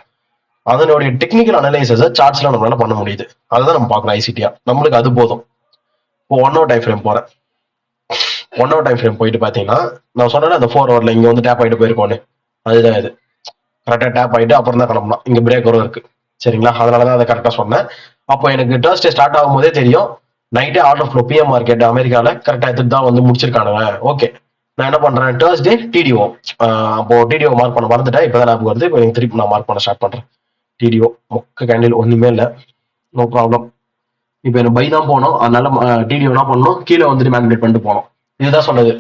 அதனுடைய டெக்னிக்கல் அனலைசஸை சார்ட்ஸ்ல நம்மளால பண்ண முடியுது. அதுதான் நம்ம பார்க்கலாம் ஐசிடியா. நம்மளுக்கு அது போதும். இப்போ 1 ஹவர் டைம் ஃப்ரேம் போறேன். 1 ஹவர் டைம் ஃப்ரேம் போயிட்டு பாத்தீங்கன்னா நான் சொன்னேன் அந்த 4 ஹவர்ல இங்க வந்து டேப் ஆயிட்டு போயிருக்கோன்னு, அதுதான் இது. கரெக்டா டேப் ஆயிட்டு அப்புறம் தான் கிளம்பலாம். இங்க பிரேக் வரும் இருக்கு சரிங்களா, அதனாலதான் அதை கரெக்டா சொன்னேன். அப்போ எனக்கு டர்ஸ்டே ஸ்டார்ட் ஆகும் போதே தெரியும், நைட்டே ஆர்டர் ஃப்ளோ பிஎம் மார்க்கெட் அமெரிக்கால கரெக்டா எடுத்துட்டு தான் வந்து முடிச்சிருக்கானுங்க. ஓகே, நான் என்ன பண்றேன், டர்ஸ்டே டிடிஓ, அப்போ டிடிஓ மார்க் பண்ண மறந்துட்டேன், இப்பதான் ஞாபகம் வருது. இப்போ திருப்பி நான் மார்க் பண்ண ஸ்டார்ட் பண்றேன். டிடிஓ மொக்க கேண்டில் ஒண்ணுமே இல்லை, நோ ப்ராப்ளம். இப்போ எனக்கு பை தான் போனோம், அதனால டிடிஓ என்ன பண்ணணும், கீழே வந்துட்டு மேனிபுலேட் பண்ணிட்டு போனோம். இதுதான் சொன்னது.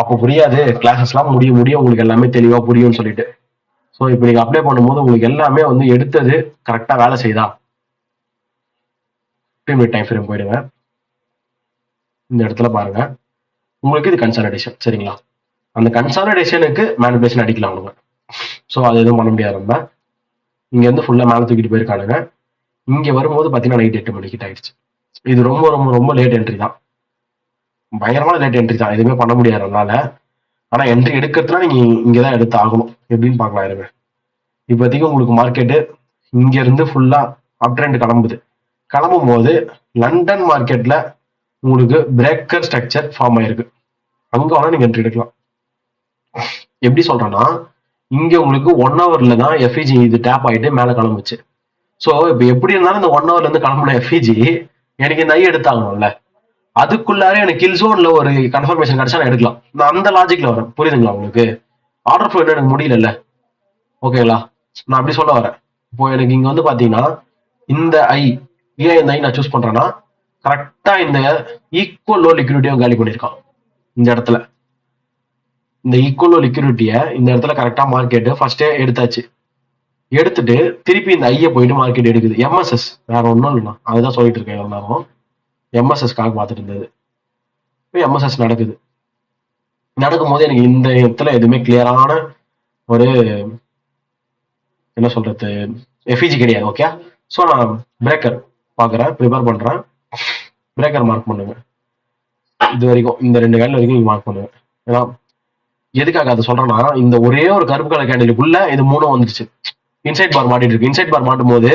அப்போ புரியாது, கிளாஸஸ்லாம் முடிய உங்களுக்கு எல்லாமே தெளிவா புரியும்னு சொல்லிட்டு. ஸோ இப்போ நீங்க அப்ளை பண்ணும்போது உங்களுக்கு எல்லாமே வந்து எடுத்தது கரெக்டா வேலை செய்தா. 15 மினிட் டைம் ஃப்ரேம் போயிடுங்க. இந்த இடத்துல பாருங்க, உங்களுக்கு இது கன்சாலிடேஷன் சரிங்களா. அந்த கன்சாலிடேஷனுக்கு மேனிபுலேஷன் அடிக்கலாம் அவங்க. ஸோ அது எதுவும் பண்ண முடியாது. நம்ம இங்க இருந்து ஃபுல்லா மேலே தூக்கிட்டு போயிருக்கானுங்க. இங்க வரும்போது பாத்தீங்கன்னா நைட் 8 மணிக்கு ஆயிடுச்சு. இது ரொம்ப ரொம்ப ரொம்ப லேட் என்ட்ரி தான், பயங்கரமான லேட் என்ட்ரி தான், எதுவுமே பண்ண முடியாது அதனால. ஆனா என்ட்ரி எடுக்கிறதுனா நீங்க இங்கதான் எடுத்து ஆகணும். எப்படின்னு பார்க்கலாம் இருங்க. இப்போதைக்கு உங்களுக்கு மார்க்கெட்டு இங்க இருந்து ஃபுல்லா அப் ட்ரெண்ட் கிளம்பும் போது லண்டன் மார்க்கெட்ல உங்களுக்கு பிரேக்கர் ஸ்ட்ரக்சர் ஃபார்ம் ஆயிருக்கு. அங்க வேணா நீங்க என்ட்ரி எடுக்கலாம். எப்படி சொல்றேன்னா, இங்க உங்களுக்கு 1 ஹவர்ல தான் எஃப்இஜி இது டேப் ஆயிட்டு மேல கிளம்புச்சு. சோ இப்ப எப்படி இருந்தாலும் இந்த 1 ஹவர்ல இருந்து கிளம்புன எஃப்இஜி எனக்கு இந்த ஐ எடுத்தாகணும்ல, அதுக்குள்ளாரே எனக்கு கில் ஜோன்ல ஒரு கன்ஃபர்மேஷன் கிடைச்சா நான் எடுக்கலாம். நான் அந்த லாஜிக்ல வரேன். புரியுதுங்களா உங்களுக்கு? ஆர்டர் ஃப்ளோ எனக்கு முடியல ஓகேங்களா, நான் அப்படி சொல்ல வரேன். இப்போ எனக்கு இங்க வந்து பாத்தீங்கன்னா இந்த ஐ, ஏன் இந்த ஐ நான் சூஸ் பண்றேன்னா, கரெக்டா இந்த ஈக்குவல் லோ லிக்விடிட்டியும் காலி பண்ணிருக்கான். இந்த இடத்துல இந்த ஈக்குவல் லோ லிக்விடிட்டியை இந்த இடத்துல கரெக்டா மார்க்கெட் ஃபர்ஸ்டே எடுத்தாச்சு. எடுத்துட்டு திருப்பி இந்த ஐய போயிட்டு மார்க்கெட் எடுக்குது. எம்எஸ்எஸ் வேற ஒன்றும் இல்லைண்ணா, அதுதான் சொல்லிட்டு இருக்கேன் எல்லாரும். எம்எஸ்எஸ்க்காக பார்த்துட்டு இருந்தது, இப்போ எம்எஸ்எஸ் நடக்குது. நடக்கும் போது எனக்கு இந்த இடத்துல எதுவுமே கிளியரான ஒரு என்ன சொல்றது எஃப்இஜி கிடையாது. ஓகே, ஸோ நான் பிரேக்கர் பார்க்குறேன், ப்ரிப்பேர் பண்றேன். பிரேக்கர் மார்க் பண்ணுங்க. இது வரைக்கும் இந்த 2 கேண்டில் வரைக்கும் நீங்க மார்க் பண்ணுங்க. ஏன்னா எதுக்காக அதை சொல்றேன்னா, இந்த ஒரே ஒரு கருப்பு கலர் கேண்டிலுக்குள்ள இது 3 வந்துருச்சு. இன்சைட் பார் மாட்டிட்டு இருக்கு. இன்சைட் பார் மாட்டும் போது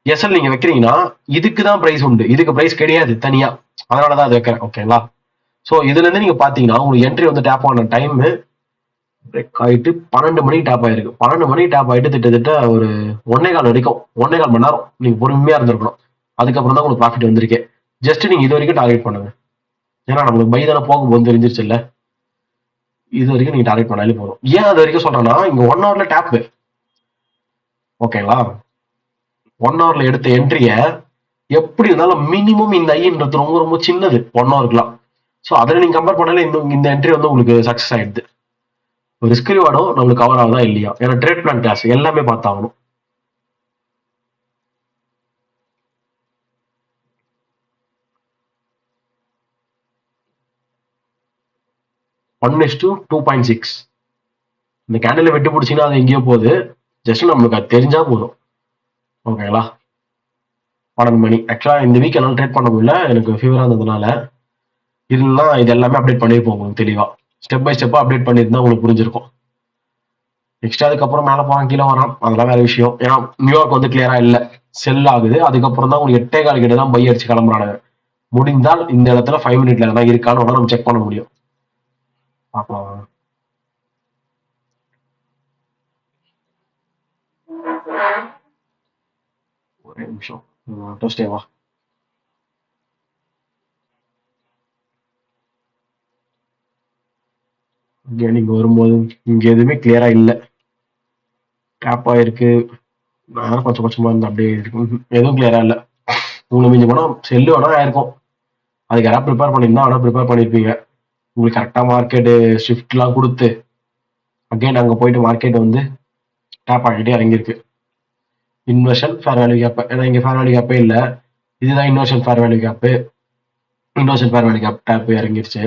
எஸ்எல் நீங்க வைக்கிறீங்கன்னா இதுக்கு தான் பிரைஸ் உண்டு, இதுக்கு பிரைஸ் கிடையாது தனியா, அதனாலதான் அது வைக்கிறேன் ஓகேங்களா. ஸோ இதுல இருந்து நீங்க பாத்தீங்கன்னா உங்களுக்கு என்ட்ரி வந்து டேப் ஆன டைம் பிரேக் ஆயிட்டு 12 மணிக்கு டேப் ஆயிருக்கு. 12 மணிக்கு டேப் ஆயிட்டு கிட்டத்தட்ட ஒரு 1.25 வரைக்கும் 1.25 மணி நேரம் நீங்க பொறுமையா இருந்திருக்கணும். அதுக்கப்புறம் தான் உங்களுக்கு ப்ராஃபிட் வந்திருக்கு. ஜஸ்ட் நீங்க இது வரைக்கும் டார்கெட் பண்ணுங்க. ஏன்னா நம்மளுக்கு பை தானே போகும்போது தெரிஞ்சிருச்சு இல்ல, இது வரைக்கும் நீங்க டார்கெட் பண்ணாலே போதும். ஏன் அது வரைக்கும் சொல்றேன்னா இங்க 1 ஹவர்ல டேப், ஓகேங்களா? 1 ஹவர்ல எடுத்த என்ட்ரிய எப்படி இருந்தாலும் மினிமம் இந்த ஐன்றது ரொம்ப ரொம்ப சின்னது 1 ஹவருக்குலாம். ஸோ அதில் நீங்க கம்பேர் பண்ணாலே இந்த என்ட்ரி வந்து உங்களுக்கு சக்சஸ் ஆயிடுது. ரிஸ்க் ரிவார்டும் நம்மளுக்கு கவர் ஆகுதா இல்லையா? ஏன்னா ட்ரேட் பிளான் கிளாஸ் எல்லாமே பார்த்தாகணும். One is to 2.6. இந்த கேண்டில் வெட்டி பிடிச்சிங்கன்னா அது எங்கேயோ போகுது. ஜஸ்ட் நம்மளுக்கு அது தெரிஞ்சா போதும், ஓகேங்களா? 12 மணி ஆக்சுவலா இந்த வீக் என்னால் ட்ரேட் பண்ண முடியல, எனக்கு ஃபீவரா இருந்ததுனால. இல்லைன்னா இது எல்லாமே அப்டேட் பண்ணிருப்போம் உங்களுக்கு தெளிவா. ஸ்டெப் பை ஸ்டெப்பா அப்டேட் பண்ணியிருந்தா உங்களுக்கு புரிஞ்சிருக்கும். நெக்ஸ்ட் அதுக்கப்புறம் மேலே போறான் கீழே வரான் அதெல்லாம் வேற விஷயம். ஏன்னா நியூயார்க் வந்து கிளியரா இல்லை, செல் ஆகுது. அதுக்கப்புறம் தான் உங்களுக்கு 8:15 கிட்ட தான் பை அடிச்சு கிளம்புறானுங்க. முடிந்தால் இந்த இடத்துல 5 மினிட்ல எதனா இருக்கான்னு நம்ம செக் பண்ண முடியும். பார்க்கலாம். ஒரே நிமிஷம், டோஸ்டேவா இங்க நீங்க வரும்போது இங்க எதுவுமே கிளியரா இல்லை, டேப் ஆயிருக்கு. நான் கொஞ்சம் கொஞ்சமா இருந்து அப்படியே இருக்கு. எதுவும் கிளியரா இல்லை. உங்களுக்கு மிஞ்சி போனா செல்லு வேணா ஆயிருக்கும். அதுக்கு யாராவது ப்ரிப்பேர் பண்ணியிருந்தா ஆனால் ப்ரிப்பேர் பண்ணியிருப்பீங்க. உங்களுக்கு கரெக்டாக மார்க்கெட்டு ஷிஃப்ட்லாம் கொடுத்து அகைன் அங்கே போயிட்டு மார்க்கெட் வந்து டேப் ஆகிட்டே இறங்கியிருக்கு. இன்வர்ஷன் ஃபேர் வேல்யூ கேப், ஏன்னா இங்கே ஃபேர் வேல்யூ கேப்பே இல்லை. இதுதான் inversion fair value gap. Inversion fair value gap tap இறங்கிருச்சு.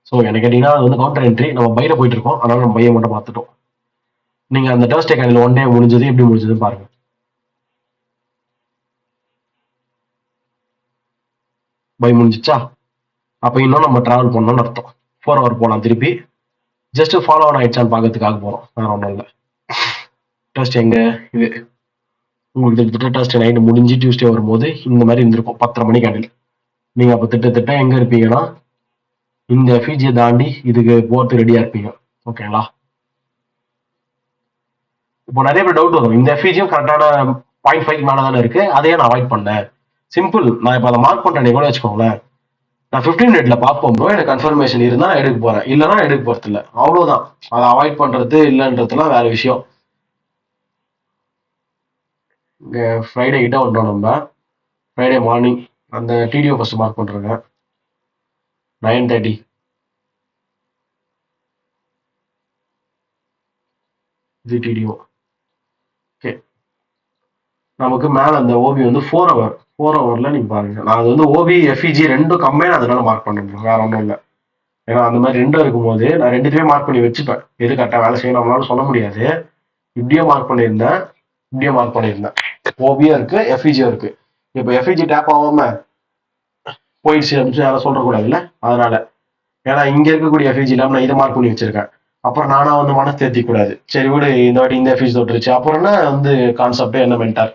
ஸோ எனக்கு கேட்டீங்கன்னா அது வந்து கவுண்டர் என்ட்ரி. நம்ம பையில போயிட்டு இருக்கோம், அதனால நம்ம பையை மட்டும் பார்த்துட்டோம். நீங்க அந்த டர்ஸ்டே கேண்டில் ஒன் டே முடிஞ்சது எப்படி முடிஞ்சதுன்னு பாருங்க. பை முடிஞ்சிச்சா? அப்போ இன்னும் நம்ம டிராவல் பண்ணணும்னு அர்த்தம். 4 ஹவர் போகலாம் திருப்பி. ஜஸ்ட் ஃபாலோ ஆன் ஆயிடுச்சான்னு பார்க்கறதுக்காக போகிறோம், வேற ஒன்றும் இல்லை. டர்ஸ்டே எங்க இது உங்களுக்கு திட்டத்தட்ட டர்ஸ்டே நைட்டு முடிஞ்சு டியூஸ்டே வரும்போது இந்த மாதிரி இருந்திருக்கும் 10:30 மணி கேண்டில். நீங்க அப்போ திட்டத்தட்ட எங்க இருப்பீங்கன்னா இந்த எஃபிஜியை தாண்டி இதுக்கு போறது ரெடியா இருப்பீங்க, ஓகேங்களா? இப்போ நிறைய பேர் டவுட் வரும், இந்த எஃபிஜியும் கரெக்டான 0.5 மேல தானே இருக்கு, அதையே நான் அவாய்ட் பண்ணேன். சிம்பிள், நான் இப்போ அதை மார்க் பண்றேன் கூட வச்சுக்கோங்களேன். நான் 15 மினிட்ல பார்ப்போம் ப்ரோ, எனக்கு கன்ஃபர்மேஷன் இருந்தா நான் எடுக்க போறேன், இல்லைன்னா எடுக்க போறது இல்லை, அவ்வளவுதான். அதை அவாய்ட் பண்றது இல்லைன்றதுலாம் வேற விஷயம். இங்க ஃப்ரைடே கிட்ட வந்துட்டோம் நம்ம. ஃப்ரைடே மார்னிங் அந்த டிடிஓ ஃபர்ஸ்ட் மார்க் பண்றேங்க, 9:30. இது டிடிஓ. ஓகே, நமக்கு மேல அந்த ஓபி வந்து 4 ஹவர். 4 ஹவர்ல நீங்க பாருங்க, நான் அது வந்து ஓபி எஃப்இஜி ரெண்டும் கம்பைன் அதனால மார்க் பண்ணுறேன், வேற ஒன்றும் இல்லை. ஏன்னா அந்த மாதிரி ரெண்டும் இருக்கும்போது நான் ரெண்டுத்தையுமே மார்க் பண்ணி வச்சுப்பேன். எது கரெக்டாக வேலை செய்யணும் நம்மளால சொல்ல முடியாது. இப்படியே மார்க் பண்ணியிருந்தேன், இப்படியே மார்க் பண்ணியிருந்தேன். ஓபியும் இருக்கு எஃப்இஜியும் இருக்கு. இப்போ எஃப்இஜி டேப் ஆகாம போயிடுச்சு அப்படின்னு யாரும் சொல்றக்கூடாதுல்ல, அதனால. ஏன்னா இங்க இருக்கக்கூடிய எஃப்இஜி இல்லாம நான் இதை மார்க் பண்ணி வச்சிருக்கேன். அப்புறம் நானா வந்து மனசு தேர்த்திக்க கூடாது, சரி விடு இந்த வாட்டி இந்த எஃப்இஜி தொட்டுருச்சு, அப்புறம் என்ன வந்து கான்செப்ட் என்ன மென்டார்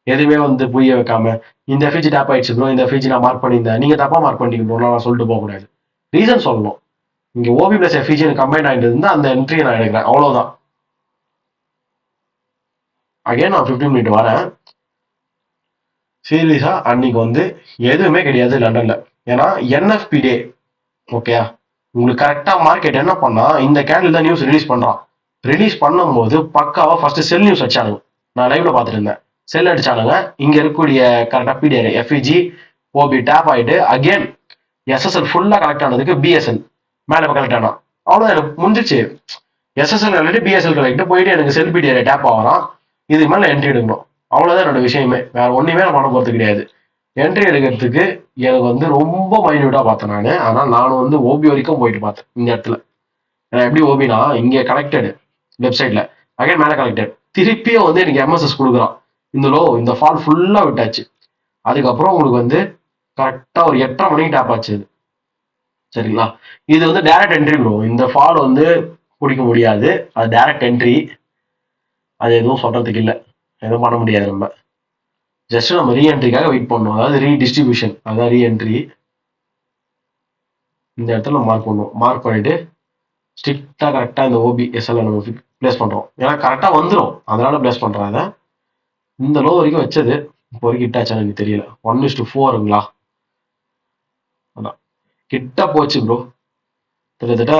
எதுவுமே வந்து புரிய வைக்காம இந்த எஃப்இஜி டேப் ஆயிடுச்சு ப்ரோ, இந்த எஃப்இஜி நான் மார்க் பண்ணியிருந்தேன், நீங்க தப்பா மார்க் பண்ணிட்டீங்க ப்ரோ நான் சொல்லிட்டு போக கூடாது, ரீசன் சொல்லணும். இங்க ஓபி பிளஸ் எஃப்இஜி கம்பைன் ஆகிட்டு இருந்தா அந்த என்ட்ரியை நான் எடுக்கிறேன், அவ்வளவுதான். அகைன் நான் 15 மினிட் வரேன். சீரியஸா அன்னைக்கு வந்து எதுவுமே கிடையாது லண்டன்ல, ஏன்னா என்எஃப்பி டே, ஓகே? உங்களுக்கு கரெக்டா மார்க்கெட் என்ன பண்ணா இந்த கேண்டில் தான் நியூஸ் ரிலீஸ் பண்றான். ரிலீஸ் பண்ணும்போது பக்காவா ஃபர்ஸ்ட் செல் நியூஸ் அடிச்சானுங்க, நான் லைவ்ல பாத்துட்டு இருந்தேன். செல் அடிச்சானுங்க, இங்க இருக்கக்கூடிய கரெக்டா பிடிஆர் எஃப்இஜி ஓபி டேப் ஆயிட்டு அகைன் எஸ்எஸ்எல் ஃபுல்லா கலெக்ட் ஆனதுக்கு பிஎஸ்எல் மேல கலெக்ட் ஆனா அவ்வளவு எனக்கு முடிஞ்சிச்சு. எஸ்எஸ்எல் கலெக்ட் பிஎஸ்எல் கலெக்ட் போயிட்டு எனக்கு செல் பிடிஆர் டேப் ஆகிறான், இதுக்கு மேல என்ட்ரி எடுக்கணும், அவ்வளவுதான் என்னோட விஷயமே, வேற ஒண்ணுமே நான் பண்ண போறது கிடையாது. என்ட்ரி எடுக்கிறதுக்கு எனக்கு வந்து ரொம்ப மைன்யூட்டா பார்த்தேன் நான். ஆனால் நானும் வந்து ஓபி வரைக்கும் போயிட்டு பார்த்தேன் இந்த இடத்துல. எப்படி ஓபினா இங்க கனெக்டட் வெப்சைட்ல அகைன் மேல கனெக்டட், திருப்பியும் வந்து எனக்கு எம்எஸ்எஸ் கொடுக்குறான். இந்த லோ இந்த ஃபால் ஃபுல்லா விட்டாச்சு. அதுக்கப்புறம் உங்களுக்கு வந்து கரெக்டா ஒரு 8:30 மணிக்கு டேப் ஆச்சு. சரிங்களா? இது வந்து டைரக்ட் என்ட்ரி ப்ரோ, இந்த ஃபால் வந்து பிடிக்க முடியாது, அது டைரக்ட் என்ட்ரி, அது எதுவும் சொல்றதுக்கு இல்லை, எதுவும் பண்ண முடியாது. நம்ம ஜஸ்ட் நம்ம ரீஎன்ட்ரிக்காக வெயிட் பண்ணோம், அதாவது ரீடிஸ்ட்ரிபியூஷன், அதாவது ரீஎன்ட்ரி. இந்த இடத்துல மார்க் பண்ணுவோம். மார்க் பண்ணிட்டு ஸ்ட்ரிக்டா கரெக்டா இந்த ஓபி எஸ்எல் நம்ம பிளேஸ் பண்றோம். ஏன்னா கரெக்டா வந்துடும், அதனால பிளேஸ் பண்றாங்க. இந்த லோ வரைக்கும் வச்சது இப்போ வரைக்கும் ஹிட்டாச்சானு எனக்கு தெரியல. 1:4ங்களா? அதான் கிட்ட போச்சு ப்ரோ. கிட்டத்தட்ட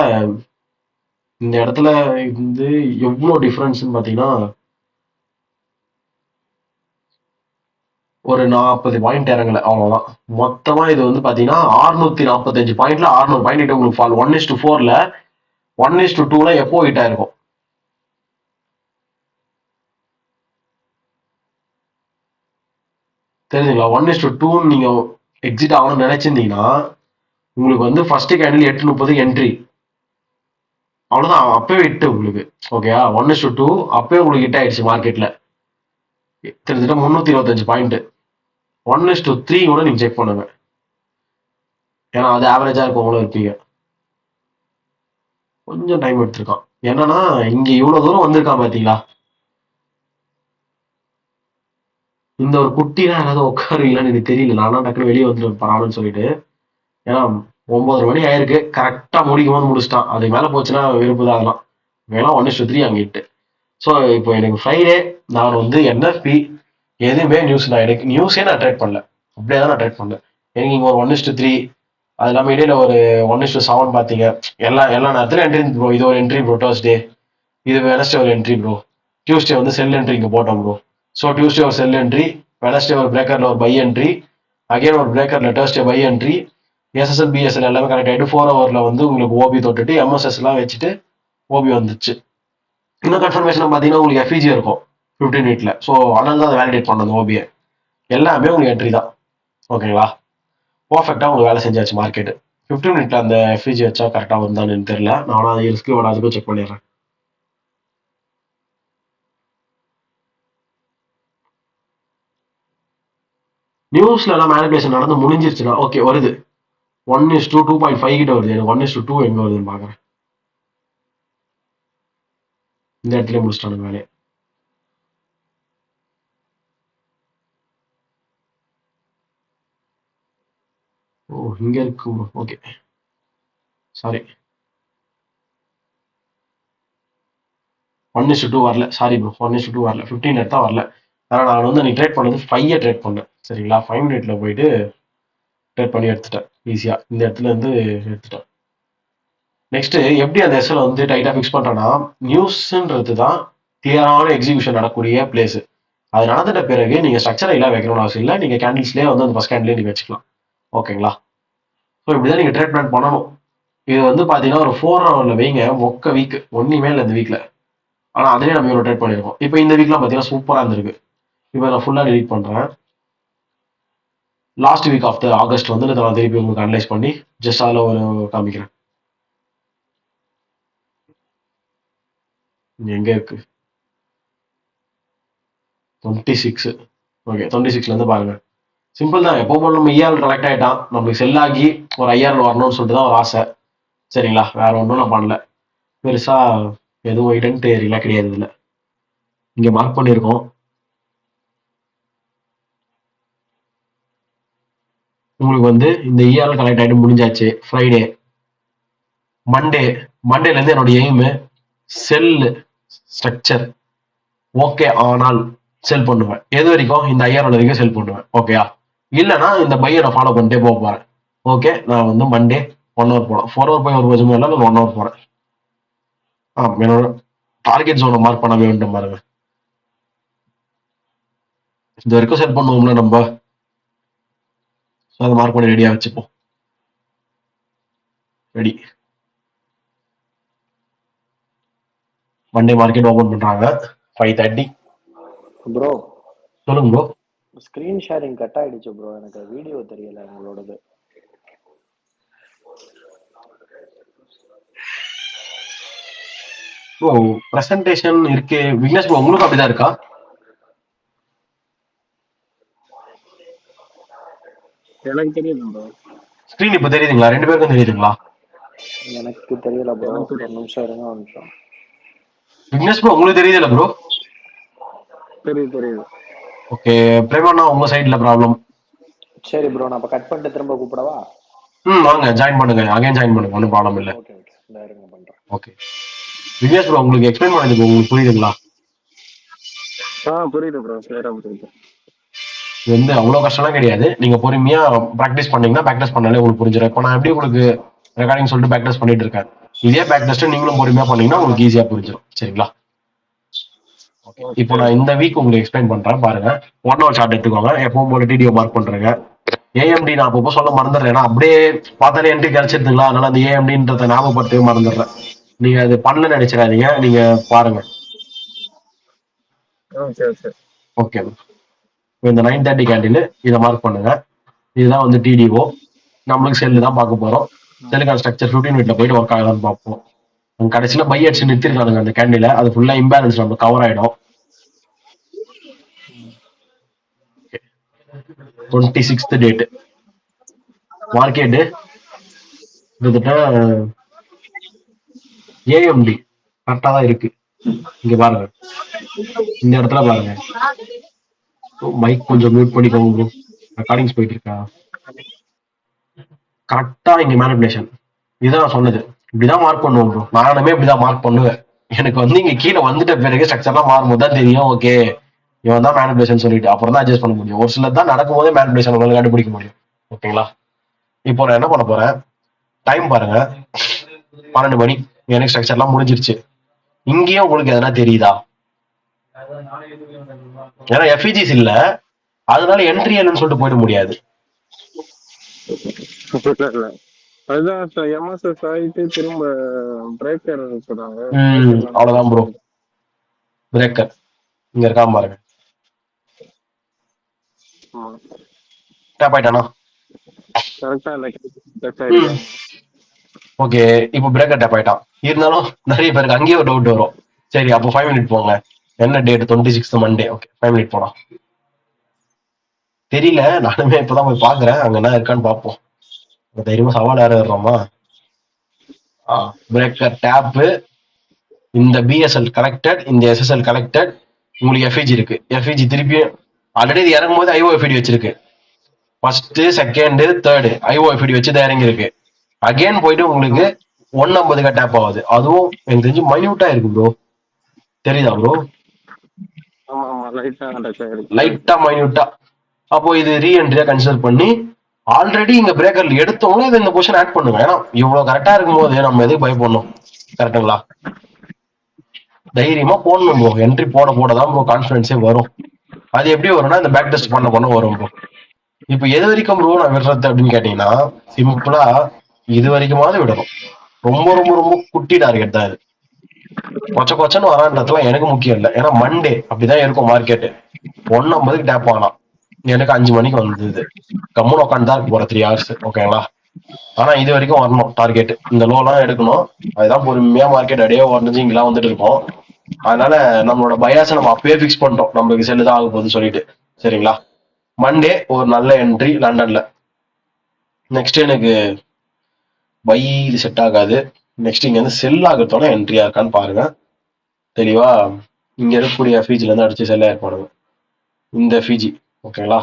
இந்த இடத்துல வந்து எவ்வளோ டிஃபரன்ஸ்னு பார்த்தீங்கன்னா ஒரு 40 பாயிண்ட் இறங்கல, அவ்வளவுதான். மொத்தமா இது வந்து பாத்தீங்கன்னா 645 பாயிண்ட்ல 600 பாயிண்ட் உங்களுக்கு ஃபால். 1:4ல 1:2ல எப்போ ஹிட் ஆயிருக்கும் தெரியுதுங்களா? 1:2 நீங்க எக்ஸிட் ஆகணும்னு நினைச்சிருந்தீங்கன்னா உங்களுக்கு வந்து ஃபர்ஸ்ட் கேண்டில் 8:30 என்ட்ரி, அவ்வளவுதான். அப்பவே ஹிட் உங்களுக்கு. ஓகேயா? 1:2 அப்பவே உங்களுக்கு ஹிட் ஆயிடுச்சு மார்க்கெட்ல. கிட்டத்தட்ட 325 பாயிண்ட். 1:3 கூட நீங்க செக் பண்ணுங்க, ஏன்னா அது ஆவரேஜா இருக்கவங்களும் இருப்பீங்க. கொஞ்சம் டைம் எடுத்திருக்கான். என்னன்னா இங்க இவ்வளவு தூரம் வந்திருக்கான் பாத்தீங்களா? இந்த ஒரு குட்டினா ஏதாவது உட்காருவீங்களான்னு எனக்கு தெரியல. நானா டக்குனு வெளியே வந்துட்டு பரவாயில்லன்னு சொல்லிட்டு. ஏன்னா 9:30 மணி ஆயிருக்கு, கரெக்டா முடிக்கும் போது முடிச்சிட்டான். அதுக்கு மேல போச்சுன்னா விருப்பு தான். அதெல்லாம் வேணா 1:3 அங்க இட்டு. ஸோ இப்போ எனக்கு ஃப்ரைடே நான் வந்து என்எஃப்பி எதுவுமே நியூஸ், நான் எனக்கு நியூஸே நான் ட்ரேட் பண்ணல. அப்படியே தான் நான் ட்ரேட் பண்ணேன். எனக்கு இங்க ஒரு 1:3, அது இல்லாம இடையில ஒரு 1:7 பாத்தீங்க. எல்லா நேரத்திலும் என்ட்ரி ப்ரோ. இது ஒரு என்ட்ரி ப்ரோ டர்ஸ்டே, இது வெனஸ்டே ஒரு என்ட்ரி ப்ரோ. டியூஸ்டே வந்து செல் என்ட்ரி இங்க போட்டோம் ப்ரோ. ஸோ டியூஸ்டே ஒரு செல் என்ட்ரி, வெனஸ்டே ஒரு பிரேக்கர்ல ஒரு பை என்ட்ரி, அகைன் ஒரு பிரேக்கர்ல Thursday buy entry. SSL BSL எல்லாமே கனெக்ட் ஆகிட்டு 4 ஹவர்ல வந்து உங்களுக்கு ஓபி தொட்டுட்டு எம்எஸ்எஸ் எல்லாம் வச்சுட்டு ஓபி வந்துச்சு. இன்னும் கன்ஃபர்மேஷன் பார்த்தீங்கன்னா உங்களுக்கு எஃப்இஜி இருக்கும் 15 மினிட்ல. ஸோ அதனால தான் அதை வேலிடேட் பண்ணது ஓபியை. எல்லாமே உங்களுக்கு என்ட்ரி தான். ஓகேங்களா? பர்ஃபெக்டா உங்களுக்கு வேலை செஞ்சாச்சு மார்க்கெட். 15 மினிட்ல அந்த எஃப்இஜி வச்சா கரெக்டா வருதான்னு தெரியல. நான் அது ரிஸ்க் வராதுக்கும் செக் பண்ணிடுறேன். நியூஸ்ல எல்லாம் மேனிபுலேஷன் நடந்து முடிஞ்சிருச்சுன்னா ஓகே வருது. 1:2 2.5 கிட்ட வருது. எனக்கு 1:2 எங்க வருதுன்னு பாக்குறேன். இந்த இடத்துல முடிச்சிட்டானுங்க வேலையை. ஓ இங்க இருக்கு. ஓகே சாரி, 1:2 வரல. சாரி ப்ரோ, 1:2 வரல. 15 எடுத்தா வரல. ஆனா நான் வந்து நீ ட்ரேட் பண்ணது 5 ட்ரேட் பண்ணேன். சரிங்களா? 5 மினிட்ல போயிட்டு ட்ரேட் பண்ணி எடுத்துட்டேன் ஈஸியா. இந்த இடத்துல இருந்து எடுத்துட்டேன். நெக்ஸ்ட் எப்படி அந்த எஸ்எல் வந்து டைட்டா ஃபிக்ஸ் பண்றேன்னா, நியூஸ்ன்றது தான் கிளியரான எக்ஸிகியூஷன் நடக்கக்கூடிய பிளேஸ். அது நடந்துட்ட பிறகு நீங்க ஸ்ட்ரக்சரை எல்லாம் வைக்கணும்னு அவசியம் இல்லை. நீங்க கேண்டில்ஸ்லேயே வந்து அந்த ஃபர்ஸ்ட் கேண்டிலே நீங்க வச்சுக்கலாம். ஓகேங்களா? ஸோ இப்படிதான் நீங்க ட்ரேட் பிளான் பண்ணணும். இது வந்து பாத்தீங்கன்னா ஒரு 4 ஹவர்ல வைங்க. மொக்க வீக் ஒன்னுமே இல்லை இந்த வீக்ல. ஆனா அதுலயே நம்ம இவ்வளவு ட்ரேட் பண்ணிருக்கோம். இப்போ இந்த வீக்லாம் பாத்தீங்கன்னா சூப்பரா இருந்திருக்கு. இப்போ நான் ஃபுல்லா டெலிட் பண்றேன். Last week of the August வந்து நான் திருப்பி உங்களுக்கு அனலைஸ் பண்ணி ஜஸ்ட் அதில் ஒரு காமிக்கிறேன். எங்க இருக்கு 26. ஓகே 26ல இருந்து பாருங்க. சிம்பிள் தான். எப்போ நம்ம இஆர் கலெக்ட் ஆயிட்டான், நம்மளுக்கு செல் ஆகி ஒரு ஐஆர் வரணும்னு சொல்லிட்டு தான் ஒரு ஆசை. சரிங்களா? வேற ஒன்றும் நான் பண்ணல. பெருசா எதுவும் ஐடென்டிட்டி கிடையாது. இதுல இங்க மார்க் பண்ணியிருக்கோம். உங்களுக்கு வந்து இந்த இஆர் கலெக்ட் ஆகிட்டு முடிஞ்சாச்சு. ஃப்ரைடே, மண்டேல இருந்து என்னோட எய்மு செல் ஸ்ட்ரக்சர் ஓகே ஆனால் செல் பண்ணுவேன். எது வரைக்கும்? இந்த ஐஆர் வரைக்கும் செல் பண்ணுவேன். ஓகேயா? இல்லைன்னா இந்த பையை நான் ஃபாலோ பண்ணிட்டே போக போறேன். ஓகே நான் வந்து மண்டே 1 ஹவர் போறேன். 4 ஹவர் போய் ஒரு கொஞ்சம் இல்லை, 1 ஹவர் போறேன். என்னோட டார்கெட் ஜோனை மார்க் பண்ணவே வேண்டும் பாருங்க. இது வரைக்கும் செல் பண்ணுவோம்ல நம்ம, அதை மார்க் பண்ணி ரெடியா வச்சுப்போம். ரெடி. மண்டே மார்க்கெட் ஓபன் பண்றாங்க 5:30. ப்ரோ சொல்லுங்க ப்ரோ. ஸ்கிரீன் ஷேரிங் கட் ஆயிடுச்சு ப்ரோ. எனக்கு வீடியோ தெரியல உங்களோடது. ப்ரோ பிரசன்டேஷன் இருக்கு விக்னேஷ் ப்ரோ, உங்களுக்கு அப்படிதான் இருக்கா? எனக்கு தெரியுது ப்ரோ. ஸ்கிரீன் இப்ப தெரியுதுங்களா? 2 பேருக்கும் தெரியுதுங்களா? எனக்கு தெரியல ப்ரோ. ஒரு நிமிஷம் இருங்க, ஒரு நிமிஷம். விக்னேஷ் ப்ரோ உங்களுக்கு தெரியுதுல்ல ப்ரோ? தெரியுது. ஓகே பிரேமண்ணா, உங்க சைடுல ப்ராப்ளம். சரி ப்ரோ, நான் இப்ப கட் பண்ணிட்டு திரும்ப கூப்பிடவா? வாங்க ஜாயின் பண்ணுங்க, அகைன் ஜாயின் பண்ணுங்க, ஒன்றும் ப்ராப்ளம் இல்லை. ஓகே ஓகே, இந்த இருங்க பண்றேன். ஓகே விக்னேஷ் ப்ரோ, உங்களுக்கு எக்ஸ்பிளைன் பண்ணதுக்கு உங்களுக்கு புரியுதுங்களா? புரியுது ப்ரோ, கிளியரா புரியுது. இது வந்து அவ்வளோ கஷ்டம்லாம் கிடையாது. நீங்க பொறுமையா ப்ராக்டிஸ் பண்ணீங்கன்னா பேக் டெஸ்ட் பண்ணாலே உங்களுக்கு புரிஞ்சிடும். இப்போ நான் எப்படி உங்களுக்கு ரெக்கார்டிங் சொல்லிட்டு பேக் டெஸ்ட் பண்ணிட்டு இருக்கேன், இதே பேக் டெஸ்ட் நீங்களும் பொறுமையா பண்ணீங்கன்னா உங்களுக்கு ஈஸியா புரிஞ்சிடும். சரிங்களா? ஓகே, இப்போ நான் இந்த வீக் உங்களுக்கு எக்ஸ்பிளைன் பண்றேன் பாருங்க. 1 hour ஷார்ட் எடுத்துக்கோங்க. எப்பவும் போல டிடிஓ மார்க் பண்றேங்க. ஏஎம்டி நான் அப்பப்போ சொல்ல மறந்துடுறேன், ஏன்னா அப்படியே பார்த்தாலே என்ட்ரி கிடைச்சிருதுங்களா, அதனால அந்த ஏஎம்டின்றத ஞாபகப்படுத்தவே மறந்துடுறேன். நீங்க அது பண்ணலன்னு நினைச்சிடாதீங்க, நீங்க பாருங்க. சரி சரி. ஓகே, இந்த 9:30 கேண்டில் இதை மார்க் பண்ணுங்க. இதுதான் வந்து டிடிஓ. நம்மளுக்கு செல்லு தான் பார்க்க போறோம். செல்லுக்கான ஸ்ட்ரக்சர் 15 மினிட்ல போயிட்டு ஒர்க் ஆகலாம்னு பார்ப்போம். கடைசியில பை அடிச்சு நிறுத்திருக்கானுங்க அந்த கேண்டில, அது ஃபுல்லா இம்பேலன்ஸ் நம்ம கவர் ஆயிடும். 26th டேட் மார்க்கெட்டு கிட்டத்தட்ட ஏஎம்டி கரெக்டா தான் இருக்கு. இங்க பாருங்க, இந்த இடத்துல பாருங்க. மைக் கொஞ்சம் மியூட் பண்ணிக்கோங்க, ரெக்கார்டிங்ஸ் போயிட்டு இருக்கா. கரெக்டா இங்க மேனிபுலேஷன். இதுதான் நான் சொன்னது, இப்படிதான் மார்க் பண்ணுவோம் ப்ரோ. நானுமே இப்படிதான் மார்க் பண்ணுவேன். எனக்கு வந்து இங்க கீழே வந்துட்ட பிறகு ஸ்ட்ரக்சர்லாம் மாறும்போது தான் தெரியும், ஓகே இவன் தான் மேனிபுலேஷன் சொல்லிட்டு அப்புறம் தான் அட்ஜஸ்ட் பண்ண முடியும். ஒரு சிலர் தான் நடக்கும் போதே மேனிபுலேஷன் உங்களுக்கு கண்டுபிடிக்க முடியும். ஓகேங்களா? இப்போ நான் என்ன பண்ண போறேன், டைம் பாருங்க, 12 மணி. எனக்கு ஸ்ட்ரக்சர்லாம் முடிஞ்சிருச்சு. இங்கேயும் உங்களுக்கு எதனா தெரியுதா? ஏன்னா எஃப்இஜிஸ் இல்ல, அதனால என்ட்ரி இல்லைன்னு சொல்லிட்டு போயிட முடியாது. இல்ல அதுதான் எம்எஸ்எஸ் ஆயிட்டு திரும்ப பிரேக்கர் சொல்றாங்க. அவ்வளவுதான் ப்ரோ. பிரேக்கர் இங்க இருக்காம பாருங்க. டேப் ஆயிட்டானா? ஓகே, இப்போ பிரேக்கர் டேப் ஆயிட்டான். இருந்தாலும் நிறைய பேருக்கு அங்கேயே ஒரு டவுட் வரும். சரி, அப்போ 5 மினிட் போங்க. என்ன date? 26th Monday. Okay, 5 minute போலாம். தெரியல, நானுமே இப்பதான் போய் பாக்குறேன் அங்க என்ன இருக்கான்னு பார்ப்போம். தைரியமா சவால் யாரும் ஏறுறோமா? பிரேக்கர் டேப், இந்த பிஎஸ்எல் கலெக்டட், இந்த எஸ்எஸ்எல் கலெக்டட். உங்களுக்கு எஃப்இஜி இருக்கு. எஃப்இஜி திருப்பி ஆல்ரெடி இது இறங்கும் போது ஐஓ எஃப்இடி வச்சிருக்கு. First, second, third IO FED வச்சு தான் இறங்கி இருக்கு. அகைன் போயிட்டு உங்களுக்கு 150 டேப் ஆகுது. அதுவும் எனக்கு தெரிஞ்சு மைன்யூட்டா இருக்கு ப்ரோ. தெரியுதா ப்ரோ? லைட்டா மைன்யூட்டா. அப்போ இது ரீஎன்ட்ரியா கன்சிடர் பண்ணி ஆல்ரெடி இங்க பிரேக்கர்ல எடுத்தவங்க இதை இந்த பொசிஷன் ஆட் பண்ணுங்க. ஏன்னா இவ்வளவு கரெக்டா இருக்கும் போது நம்ம எதுக்கு பயப்படணும்? கரெக்டுங்களா? தைரியமா போடணும் ப்ரோ. என்ட்ரி போட போடதான் ப்ரோ கான்ஃபிடன்ஸே வரும். அது எப்படி வரும்னா இந்த பேக் டெஸ்ட் பண்ண வரும் ப்ரோ. இப்போ எது வரைக்கும் ப்ரோ நான் விடுறது அப்படின்னு கேட்டீங்கன்னா, சிம்பிளா இது வரைக்குமாவது விடணும். ரொம்ப ரொம்ப ரொம்ப குட்டி டார்கெட் தான் இது. கொச்ச கொச்சன்னு வரான்றதுலாம் எனக்கு முக்கியம் இல்லை. ஏன்னா மண்டே அப்படிதான் இருக்கும் மார்க்கெட்டு. 150 டேப் ஆகலாம். எனக்கு 5 மணிக்கு வந்தது. கம்முன்னு உட்காந்து தான் இருக்கு போற 3 hours. ஓகேங்களா? ஆனா இது வரைக்கும் வரணும் டார்கெட். இந்த லோலாம் எடுக்கணும். அதுதான் பொறுமையா மார்க்கெட் அடியே உடஞ்சி இங்கெல்லாம் வந்துட்டு இருக்கோம். அதனால நம்மளோட பயாஸை நம்ம அப்பயே பிக்ஸ் பண்ணிட்டோம், நம்மளுக்கு செல்லுதான் ஆக போகுதுன்னு சொல்லிட்டு. சரிங்களா? மண்டே ஒரு நல்ல என்ட்ரி லண்டன்ல. நெக்ஸ்ட் எனக்கு பை இது செட் ஆகாது. நெக்ஸ்ட் இங்க இருந்து செல் ஆகிறதோட என்ட்ரியா இருக்கான்னு பாருங்க. தெளிவா இங்க இருக்கக்கூடிய எஃப்இஜில இருந்து அடிச்சு செல் ஆயிருப்பானுங்க. இந்த எஃப்இஜி ஓகேங்களா?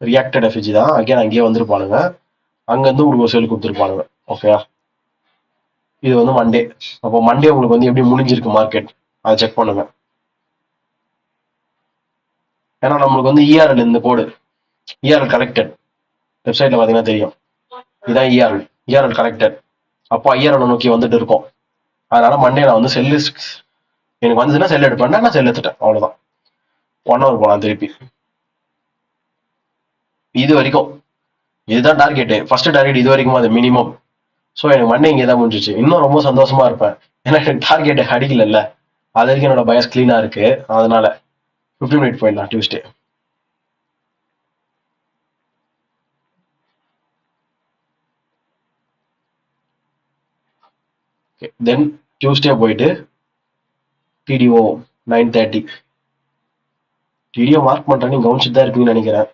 ரியாக்டட் எஃப்இஜி தான். அங்கேயே அங்கேயே வந்துருப்பானுங்க. அங்க இருந்து உங்களுக்கு ஒரு செல் கொடுத்துருப்பானுங்க. ஓகேயா? இது வந்து மண்டே. அப்போ மண்டே உங்களுக்கு வந்து எப்படி முடிஞ்சிருக்கு மார்க்கெட், அதை செக் பண்ணுங்க. ஏன்னா நம்மளுக்கு வந்து இஆர்எல் இந்த கோடு இஆர்எல் கலெக்டட் வெப்சைட்ல பாத்தீங்கன்னா தெரியும். இதான் இஆர்எல். ERL collected. அப்போ ஐஆர்எல் நோக்கி வந்துட்டு இருக்கோம். அதனால மண்டே நான் வந்து செல்லு எனக்கு வந்துச்சுன்னா செல் எடுப்பேன். நான் செல் எடுத்துட்டேன், அவ்வளவுதான். 1 hour போலாம் திருப்பி. இது வரைக்கும் இதுதான் டார்கெட். ஃபர்ஸ்ட் டார்கெட் இது வரைக்கும் அது மினிமம். ஸோ எனக்கு மண்டே இங்கே தான் முடிஞ்சிச்சு. இன்னும் ரொம்ப சந்தோஷமா இருப்பேன். ஏன்னா எனக்கு டார்கெட் அடிக்கல. அது வரைக்கும் என்னோட பயஸ் கிளீனா இருக்கு. அதனால 15 மினிட் போயிடலாம் டியூஸ்டே. தென் டியூஸ்டே போயிட்டு டிடிஓ 9:30 டிடிஓ மார்க் பண்றேன். நீங்க கவனிச்சுட்டு தான் இருப்பீங்கன்னு நினைக்கிறேன்.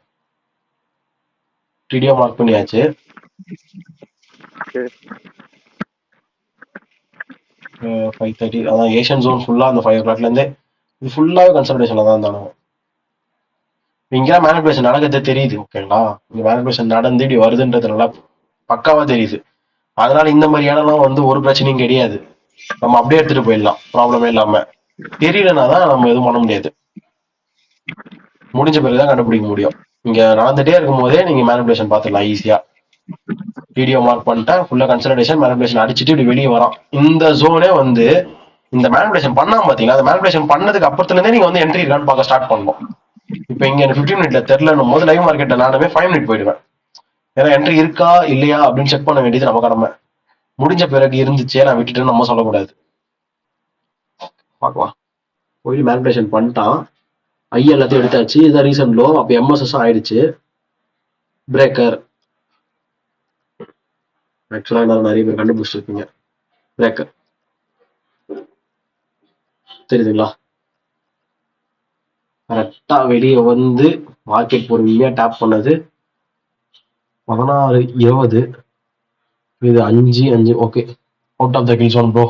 டிடிஓ மார்க் பண்ணியாச்சு. 5:30 அதான் ஏஷியன் ஜோன் ஃபுல்லா அந்த 5 o'clockல இருந்தே இது ஃபுல்லாவே கன்சல்டேஷன்ல தான் இருந்தானோ. இங்கெல்லாம் மேனிபுலேஷன் நடக்கிறதே தெரியுது. ஓகேங்களா, இங்க மேனிபுலேஷன் நடந்து இப்படி வருதுன்றது நல்லா பக்காவா தெரியுது. அதனால இந்த மாதிரி இடம்லாம் வந்து ஒரு பிரச்சனையும் கிடையாது. நம்ம அப்படியே எடுத்துட்டு போயிடலாம் ப்ராப்ளமே இல்லாம. தெரியலனா தான் நம்ம எதுவும் பண்ண முடியாது. முடிஞ்ச பிறகுதான் கண்டுபிடிக்க முடியும். இங்க நடந்துட்டே இருக்கும் போதே நீங்க மேனிபுலேஷன் பார்த்துடலாம் ஈஸியா. வீடியோ மார்க் பண்ணிட்டேன், ஃபுல்லா கன்சல்டேஷன் மேனிபுலேஷன் அடிச்சுட்டு இப்படி வெளியே வரோம். இந்த ஜோனே வந்து இந்த மேனிபுலேஷன் பண்ணாம பாத்தீங்களா, அந்த மேனிபுலேஷன் பண்ணதுக்கு அப்புறத்துல இருந்தே நீங்க வந்து என்ட்ரி இருக்கான்னு பார்க்க ஸ்டார்ட் பண்ணணும். இப்போ இங்க எனக்கு 15 மினிட்ல தெரியலன்னும் போது லைவ் மார்க்கெட்ல நானுமே 5 மினிட் போயிடுவேன். ஏன்னா என்ட்ரி இருக்கா இல்லையா அப்படின்னு செக் பண்ண வேண்டியது நம்ம கடமை. முடிஞ்ச பிறகு இருந்துச்சே நான் விட்டுட்டேன்னு நம்ம சொல்லக்கூடாது. பார்க்கலாம். போய் மேனிபுலேஷன் பண்ணிட்டான், ஐ எல்லாத்தையும் எடுத்தாச்சு. இதான் ரீசன்ட் லோ. அப்போ எம்எஸ்எஸ் ஆயிடுச்சு. பிரேக்கர் ஆக்சுவலா எல்லாரும் நிறைய பேர் கண்டுபிடிச்சிருக்கீங்க. பிரேக்கர் தெரியுதுங்களா? கரெக்டா வெளியே வந்து மார்க்கெட் பொறுமையா டேப் பண்ணது 16:20. இது 5:05. Okay, out of the kill zone bro.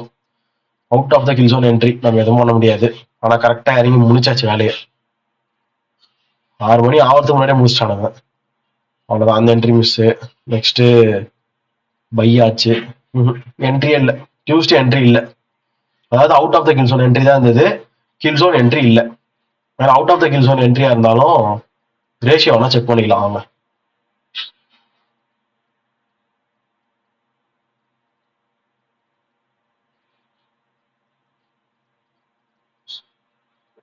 Out of the kill zone entry நம்ம எதுவும் பண்ண முடியாது. ஆனா கரெக்டா இறங்கி முடிச்சாச்சு வேலையை. 6 மணி ஆகிறதுக்கு முன்னாடியே முடிச்சிட்டானுங்க. அவ்வளவுதான், அந்த என்ட்ரி மிஸ். நெக்ஸ்ட் பை ஆச்சு. என்ட்ரியே இல்லை. டியூஸ்டே என்ட்ரி இல்லை. அதாவது out of the kill zone entry தான் இருந்தது, கில் ஜோன் என்ட்ரி இல்லை. வேற out of the kill zone என்ட்ரியா இருந்தாலும் ரேஷியோனா செக் பண்ணிக்கலாம் அவங்க.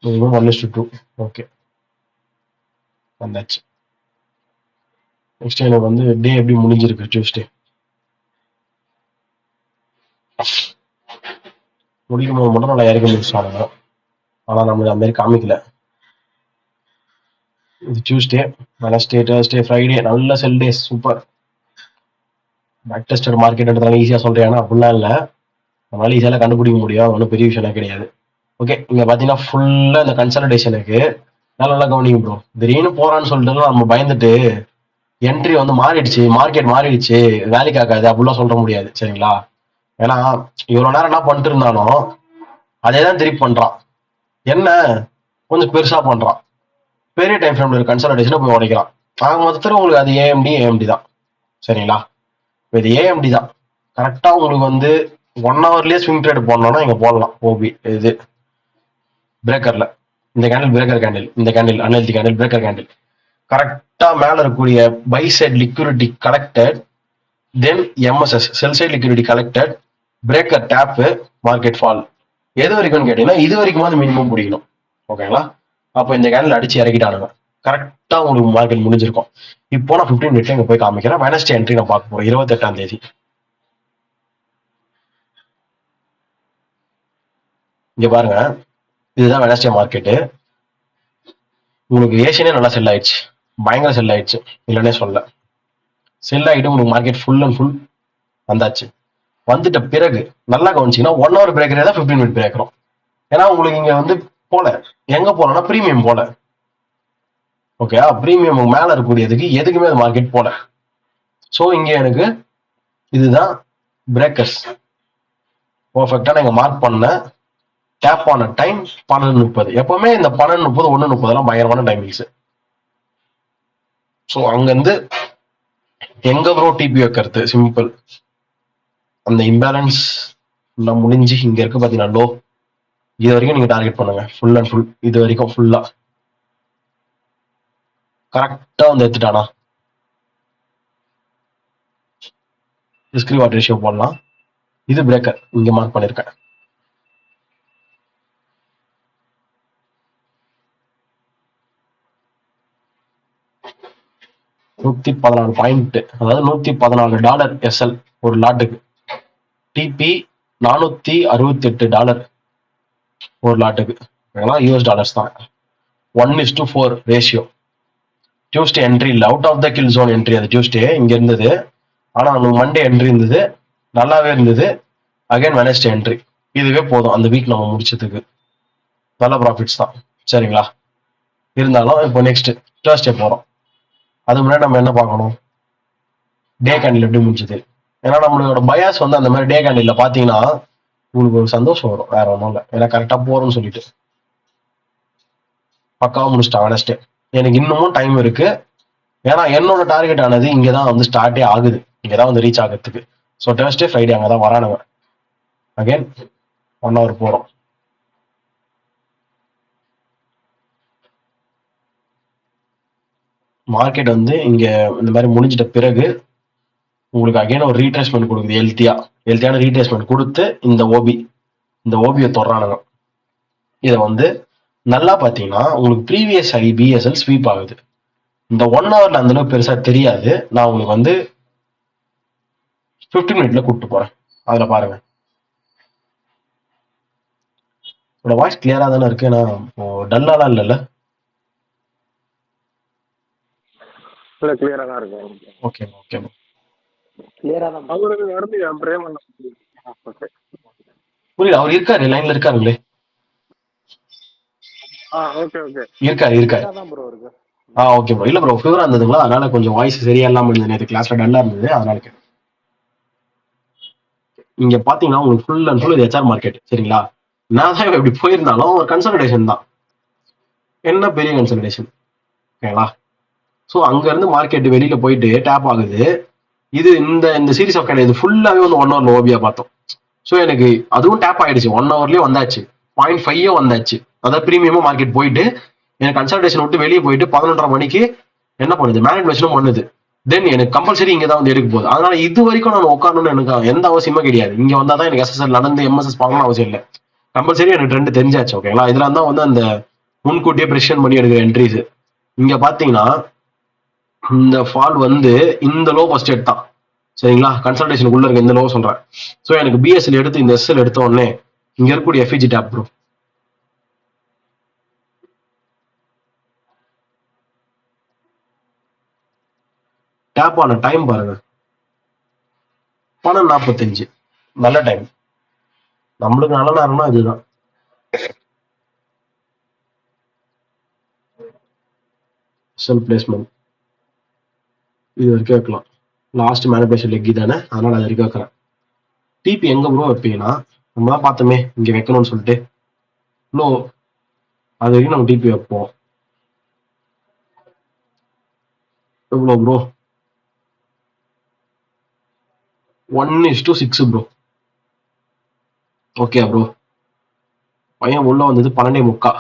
மினிமம் 1:2. ஓகே, வந்தாச்சு. நெக்ஸ்ட் எனக்கு வந்து டே எப்படி முடிஞ்சிருக்கு டியூஸ்டே. முடிக்கும் போது மட்டும் நல்லா இறக்கி முடிச்சானுங்க. ஆனா நம்ம அந்த மாதிரி காமிக்கல. இது டியூஸ்டே, வெனஸ்டே, தேர்ஸ்டே, ஃப்ரைடே நல்ல செல் டேஸ். சூப்பர். பேக் டெஸ்டட் மார்க்கெட்ன்றதால ஈஸியா சொல்றேன், அப்படிலாம் இல்லை. நம்மளால ஈஸியால கண்டுபிடிக்க முடியும், ஒன்றும் பெரிய விஷயம் கிடையாது. ஓகே, இங்க பாத்தீங்கன்னா ஃபுல்லா இந்த கன்சல்டேஷனுக்கு நல்லா கவனிங்க ப்ரோ. திடீர்னு போறான்னு சொல்லிட்டு நம்ம பயந்துட்டு என்ட்ரி வந்து மாறிடுச்சு, மார்க்கெட் மாறிடுச்சு, வேலைக்கு ஆகாது அப்படிலாம் சொல்ல முடியாது. சரிங்களா? ஏன்னா இவ்வளவு நேரம் என்ன பண்ணிட்டு இருந்தாலும் அதேதான் திருப்பி பண்றான். என்ன கொஞ்சம் பெருசா பண்றான், பெரிய டைம் ஃப்ரேம்ல ஒரு கன்சல்டேஷனை போய் உடைக்கிறான். ஆக மொத்தத்தில் உங்களுக்கு அது ஏஎம்டி தான். சரிங்களா? இது ஏஎம்டி தான். கரெக்டா உங்களுக்கு வந்து 1 ஹவர்லயே ஸ்விங் ட்ரேட் போடணும்னா இங்க போடலாம். ஓபி இது பிரேக்கர்ல இந்த கேண்டில், பிரேக்கர் கேண்டில், இந்த candle unhealthy candle, breaker candle. கரெக்டா மேல இருக்கக்கூடிய buy side liquidity collected, then MSS sell side liquidity collected, breaker tap, market fall. எது வரைக்கும் கேட்டீங்கன்னா இது வரைக்கும் மினிமம் பிடிக்கணும். ஓகேங்களா? அப்போ இந்த கேண்டில் அடிச்சு இறக்கிட்டானுங்க. கரெக்டா உங்களுக்கு மார்க்கெட் முடிஞ்சிருக்கும். இப்போ நான் 15 மினிட்ல இங்க போய் காமிக்கிறேன். வெனஸ்டே என்ட்ரி நான் பார்க்க போறோம், 28ஆம் தேதி. இங்க பாருங்க, இதுதான் வெனஸ்டே மார்க்கெட்டு. உங்களுக்கு ஏஷியனே நல்லா செல் ஆயிடுச்சு, பயங்கர செல் ஆயிடுச்சு, இல்லைன்னே சொல்ல. செல் ஆகிட்டு உங்களுக்கு மார்க்கெட் ஃபுல் அண்ட் ஃபுல் வந்தாச்சு. வந்துட்ட பிறகு நல்லா கவனிச்சிங்கன்னா 1 ஹவர் பிரேக்கரே தான் 15 மினிட் பிரேக்கரும். ஏன்னா உங்களுக்கு இங்க வந்து போல எங்க போலன்னா ப்ரீமியம் போல. ஓகே, ப்ரீமியம் மேல இருக்கக்கூடியதுக்கு எதுக்குமே அது மார்க்கெட் போல. ஸோ இங்க எனக்கு இதுதான் பிரேக்கர்ஸ். பர்ஃபெக்டா நீங்க மார்க் பண்ண டேப் ஆன டைம் 12:30. எப்பவுமே இந்த 12:30, 1:30 எல்லாம் பயங்கரமான டைமிங்ஸ். ஸோ அங்கிருந்து எங்க ப்ரோ டிபி வைக்கிறது? சிம்பிள். அந்த இம்பேலன்ஸ் முடிஞ்சு இங்க இருக்கு பாத்தீங்கன்னா லோ, இது வரைக்கும் நீங்க டார்கெட் பண்ணுங்க. ஃபுல் அண்ட் ஃபுல் இது வரைக்கும் ஃபுல்லா கரெக்டா வந்து எடுத்துட்டானா ரிஸ்க் ரிவார்ட் ரேஷியோ போடலாம். இது பிரேக்கர் இங்க மார்க் பண்ணிருக்கேன். $114, அதாவது $114 எஸ்எல் ஒரு லாட்டுக்கு. டிபி $468 ஒரு லாட்டுக்கு. யூஎஸ் டாலர்ஸ் தான். 1:4 ரேஷியோ. டியூஸ்டே என்ட்ரி இல்லை, out of the kill zone entry. அது டியூஸ்டே இங்க இருந்தது, ஆனா நமக்கு மண்டே என்ட்ரி இருந்தது, நல்லாவே இருந்தது. Again Wednesday entry. இதுவே போதும் அந்த வீக் நம்ம முடிச்சதுக்கு. நல்ல ப்ராஃபிட்ஸ் தான். சரிங்களா? இருந்தாலும் இப்போ நெக்ஸ்ட் தேர்ஸ்டே போறோம். அது முன்னாடி நம்ம என்ன பார்க்கணும்? டே கேண்டில் எப்படி முடிஞ்சது. ஏன்னா நம்மளோட பயாஸ் வந்து அந்த மாதிரி டே கேண்டில்ல பாத்தீங்கன்னா உங்களுக்கு ஒரு சந்தோஷம் வரும், வேற ஒன்றும் இல்லை. ஏன்னா கரெக்டா போறோம்னு சொல்லிட்டு பக்காவும் முடிச்சிட்டான் வெனஸ்டே. எனக்கு இன்னமும் டைம் இருக்கு. ஏன்னா என்னோட டார்கெட் ஆனது இங்கதான் வந்து ஸ்டார்டே ஆகுது, இங்கதான் வந்து ரீச் ஆகிறதுக்கு. ஸோ தேர்ஸ்டே ஃப்ரைடே அங்கதான் வரானுங்க. அகைன் 1 hour போறோம். மார்க்கெட் வந்து இங்க இந்த மாதிரி முடிஞ்சிட்ட பிறகு உங்களுக்கு அகைன் ஒரு ரீட்ரேஸ்மெண்ட் கொடுக்குது. ஹெல்த்தியான ரீட்ரேஸ்மெண்ட் கொடுத்து இந்த ஓபியை தொடரானுங்க. இதை வந்து நல்லா பார்த்தீங்கன்னா உங்களுக்கு ப்ரீவியஸ் ஐ பிஎஸ்எல் ஸ்வீப் ஆகுது. இந்த 1 hourல அந்த அளவுக்கு பெருசா தெரியாது. நான் உங்களுக்கு வந்து 15 minute கூப்பிட்டு போறேன், அதுல பாருங்க. என்னோட வாய்ஸ் கிளியரா தானே இருக்கு, நான் டல்லாலாம் இல்லைல்ல? இல்ல கிளியரா தான் இருக்கு. ஓகே ஓகே கிளியரா தான் அவருக்கு வருது பிரேமன். ஓகே புரியல, அவர் இருக்காரு, லைன்ல இருக்காருங்களே. ஓகே ஓகே இருக்காரு. கிளியரா தான் ப்ரோ இருக்கு. Okay bro. இல்ல ப்ரோ, ஃபீவரா இருந்ததுங்களா, அதனால கொஞ்சம் வாய்ஸ் சரியா இல்லாம இருந்தது. நேற்று கிளாஸ்ல டல்லா இருந்தது, அதனால இங்க பாத்தீங்கன்னா உங்களுக்கு full and full HR market. சரிங்களா, நான் தான் இப்படி போயிருந்தாலும் ஒரு கன்சல்டேஷன் தான், என்ன பெரிய கன்சல்டேஷன். ஓகேங்களா, ஸோ அங்க இருந்து மார்க்கெட் வெளியில போயிட்டு டேப் ஆகுது. இது இந்த சீரிஸ் ஆஃப் இது ஃபுல்லாவே வந்து 1 hour ஓபியா பார்த்தோம். ஸோ எனக்கு அதுவும் டேப் ஆயிடுச்சு, 1 hourலயே வந்தாச்சு. 0.5 வந்தாச்சு. அதாவது ப்ரீமியமும் மார்க்கெட் போயிட்டு எனக்கு கன்சல்டேஷன் விட்டு வெளியே போயிட்டு 11:30 மணிக்கு என்ன பண்ணுது, மேனிபுலேஷனும் பண்ணுது. தென் எனக்கு கம்பல்சரி இங்க தான் வந்து எடுக்க போகுது. அதனால இது வரைக்கும் நான் உட்காரணும்னு எனக்கு எந்த அவசியமே கிடையாது. இங்க வந்தா தான் எனக்கு எஸ்எஸ்எல் நடந்து எம்எஸ்எஸ் பார்க்கணும் அவசியம் இல்லை. கம்பல்சரி எனக்கு ட்ரெண்ட் தெரிஞ்சாச்சு. ஓகேங்களா, இதுல தான் வந்து அந்த முன்கூட்டியே ப்ரெஷன் பண்ணி எடுக்கிற என்ட்ரிஸ். இங்க பாத்தீங்கன்னா இந்த ஃபால் வந்து இந்த லோ ஃபர்ஸ்ட் எடுத்தான். சரிங்களா, கன்சல்டேஷனுக்குள்ள இருக்க இந்த லோ சொல்றேன். ஸோ எனக்கு பிஎஸ்எல் எடுத்து இந்த எஸ்எல் எடுத்த உடனே இங்க இருக்கக்கூடிய எஃப்இஜி டேப் ப்ரோ, டேப் ஆன டைம் பாருங்க, 12:45. நல்ல டைம், நம்மளுக்கு நல்ல நேரம்னா இதுதான். செல் பிளேஸ்மெண்ட் இது வரைக்கும் வைக்கலாம். லாஸ்ட் மேனிபுலேஷன் லெக் தானே, அதனால அது வரைக்கும் வைக்கிறேன். டிபி எங்க ப்ரோ வைப்பீங்கன்னா, நம்ம தான் பார்த்தோமே இங்க வைக்கணும்னு சொல்லிட்டு லோ, அது வரைக்கும் நம்ம டிபி வைப்போம். எவ்வளோ ப்ரோ, 1:6 ப்ரோ. ஓகே ப்ரோ, பையன் உள்ள வந்தது 12:45,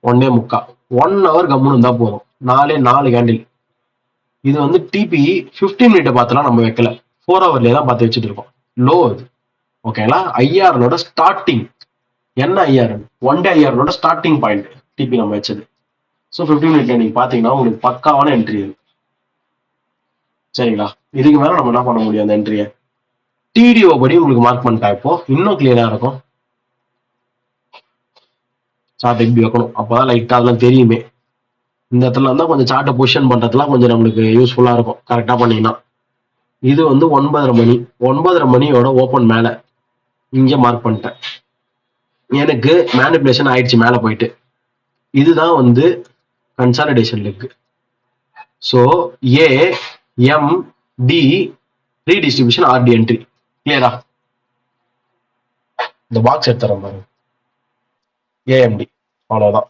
1:45, 1 hour கம்முன்னு இருந்தா போதும். 4 கேண்டில். இது வந்து டிபி 15 மினிட்டை பார்த்துலாம் நம்ம வைக்கல, 4 hourலயே தான் பார்த்து வச்சுட்டு இருக்கோம். லோ அது. ஓகேங்களா, ஐஆர்னோட ஸ்டார்டிங் என்ன, ஐஆர் 1 டே ஐஆர்னோட ஸ்டார்டிங் பாயிண்ட் டிபி நம்ம வச்சது. ஸோ 15 மினிட்ல நீங்க பாத்தீங்கன்னா உங்களுக்கு பக்காவான என்ட்ரி இது. சரிங்களா, இதுக்கு மேல நம்ம என்ன பண்ண முடியும், அந்த என்ட்ரியை டிடிஓ படி உங்களுக்கு மார்க் பண்ணிட்டா இப்போ இன்னும் கிளியரா இருக்கும். சார்ட் எப்படி வைக்கணும், அப்பதான் லைட்டா அதெல்லாம் தெரியுமே. இந்த இடத்துல இருந்தா கொஞ்சம் சார்ட்டை பொசிஷன் பண்றதுலாம் கொஞ்சம் நம்மளுக்கு யூஸ்ஃபுல்லா இருக்கும், கரெக்டா பண்ணீங்கன்னா. இது வந்து 9:30 மணி, 9:30 மணியோட ஓப்பன் மேல இங்க மார்க் பண்ணிட்டேன். எனக்கு மேனிபுலேஷன் ஆயிடுச்சு மேல போயிட்டு. இதுதான் வந்து consolidation leg. So A M D redistribution RT entry. கிளியரா, இந்த பாக்ஸ் எடுத்துறேன் பாருங்க, ஏஎம்டி, அவ்வளவுதான்.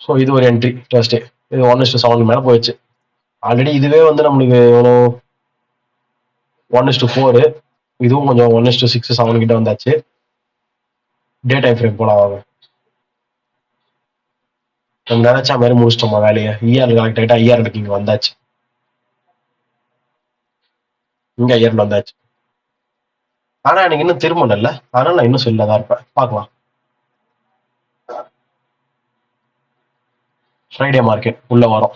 ஸோ இது ஒரு என்ட்ரி டெஸ்டே. இது 1:7 மேல போயிடுச்சு. ஆல்ரெடி இதுவே வந்து நம்மளுக்கு எவ்வளோ 1:4, இதுவும் கொஞ்சம் 1:6 7 கிட்ட வந்தாச்சு. டே டைம் ஃப்ரேம் போல ஆவாங்க. நம்ம நினைச்ச மாதிரி முடிச்சிட்டோமா வேலையை. இஆர் கனெக்ட் ஆகிட்டா ஐஆர் இங்க வந்தாச்சு, இங்க ஐஆர் வந்தாச்சு. ஆனா எனக்கு இன்னும் திரும்பல, அதனால நான் இன்னும் சொல்லதான் இருப்பேன். பார்க்கலாம். ஃப்ரைடே மார்க்கெட் உள்ள வரும்.